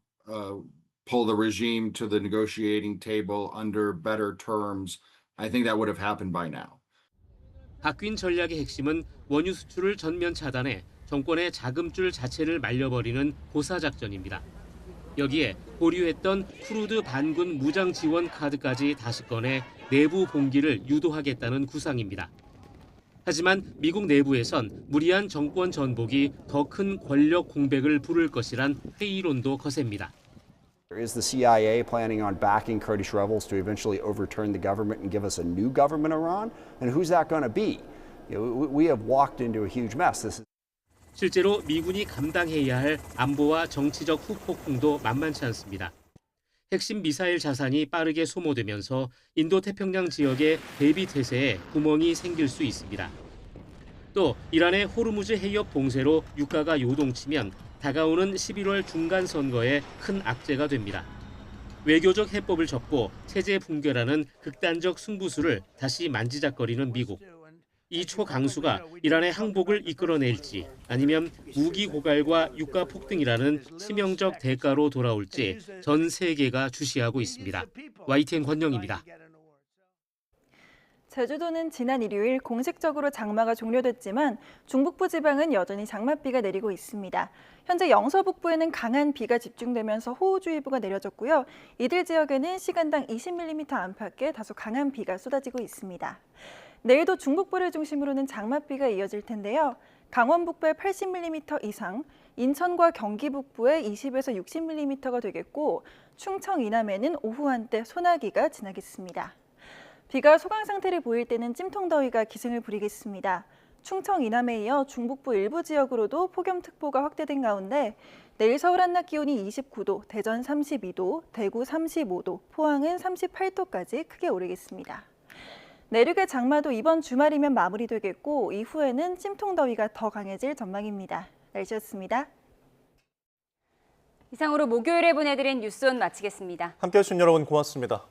pull the regime to the negotiating table under better terms, I think that would have happened by now. 바뀐 전략의 핵심은 원유 수출을 전면 차단해 정권의 자금줄 자체를 말려버리는 고사작전입니다. 여기에 보류했던 쿠르드 반군 무장 지원 카드까지 다시 꺼내 내부 봉기를 유도하겠다는 구상입니다. 하지만 미국 내부에선 무리한 정권 전복이 더 큰 권력 공백을 부를 것이란 회의론도 거셉니다. Is the CIA planning on backing Kurdish rebels to eventually overturn the government and give us a new government in Iran? And who's that going to be? We have walked into a huge mess. 실제로 미군이 감당해야 할 안보와 정치적 후폭풍도 만만치 않습니다. 핵심 미사일 자산이 빠르게 소모되면서 인도태평양 지역의 대비 태세에 구멍이 생길 수 있습니다. 또 이란의 호르무즈 해협 봉쇄로 유가가 요동치면 다가오는 11월 중간 선거에 큰 악재가 됩니다. 외교적 해법을 접고 체제 붕괴라는 극단적 승부수를 다시 만지작거리는 미국. 이 초강수가 이란의 항복을 이끌어낼지 아니면 무기 고갈과 유가 폭등이라는 치명적 대가로 돌아올지 전 세계가 주시하고 있습니다. YTN 권영입니다. 제주도는 지난 일요일 공식적으로 장마가 종료됐지만 중북부 지방은 여전히 장맛비가 내리고 있습니다. 현재 영서북부에는 강한 비가 집중되면서 호우주의보가 내려졌고요. 이들 지역에는 시간당 20mm 안팎의 다소 강한 비가 쏟아지고 있습니다. 내일도 중북부를 중심으로는 장맛비가 이어질 텐데요. 강원 북부에 80mm 이상, 인천과 경기 북부에 20에서 60mm가 되겠고 충청 이남에는 오후 한때 소나기가 지나겠습니다. 비가 소강 상태를 보일 때는 찜통더위가 기승을 부리겠습니다. 충청 이남에 이어 중북부 일부 지역으로도 폭염특보가 확대된 가운데 내일 서울 한낮 기온이 29도, 대전 32도, 대구 35도, 포항은 38도까지 크게 오르겠습니다. 내륙의 장마도 이번 주말이면 마무리되겠고 이후에는 찜통더위가 더 강해질 전망입니다. 날씨였습니다. 이상으로 목요일에 보내드린 뉴스온 마치겠습니다. 함께해 주신 여러분 고맙습니다.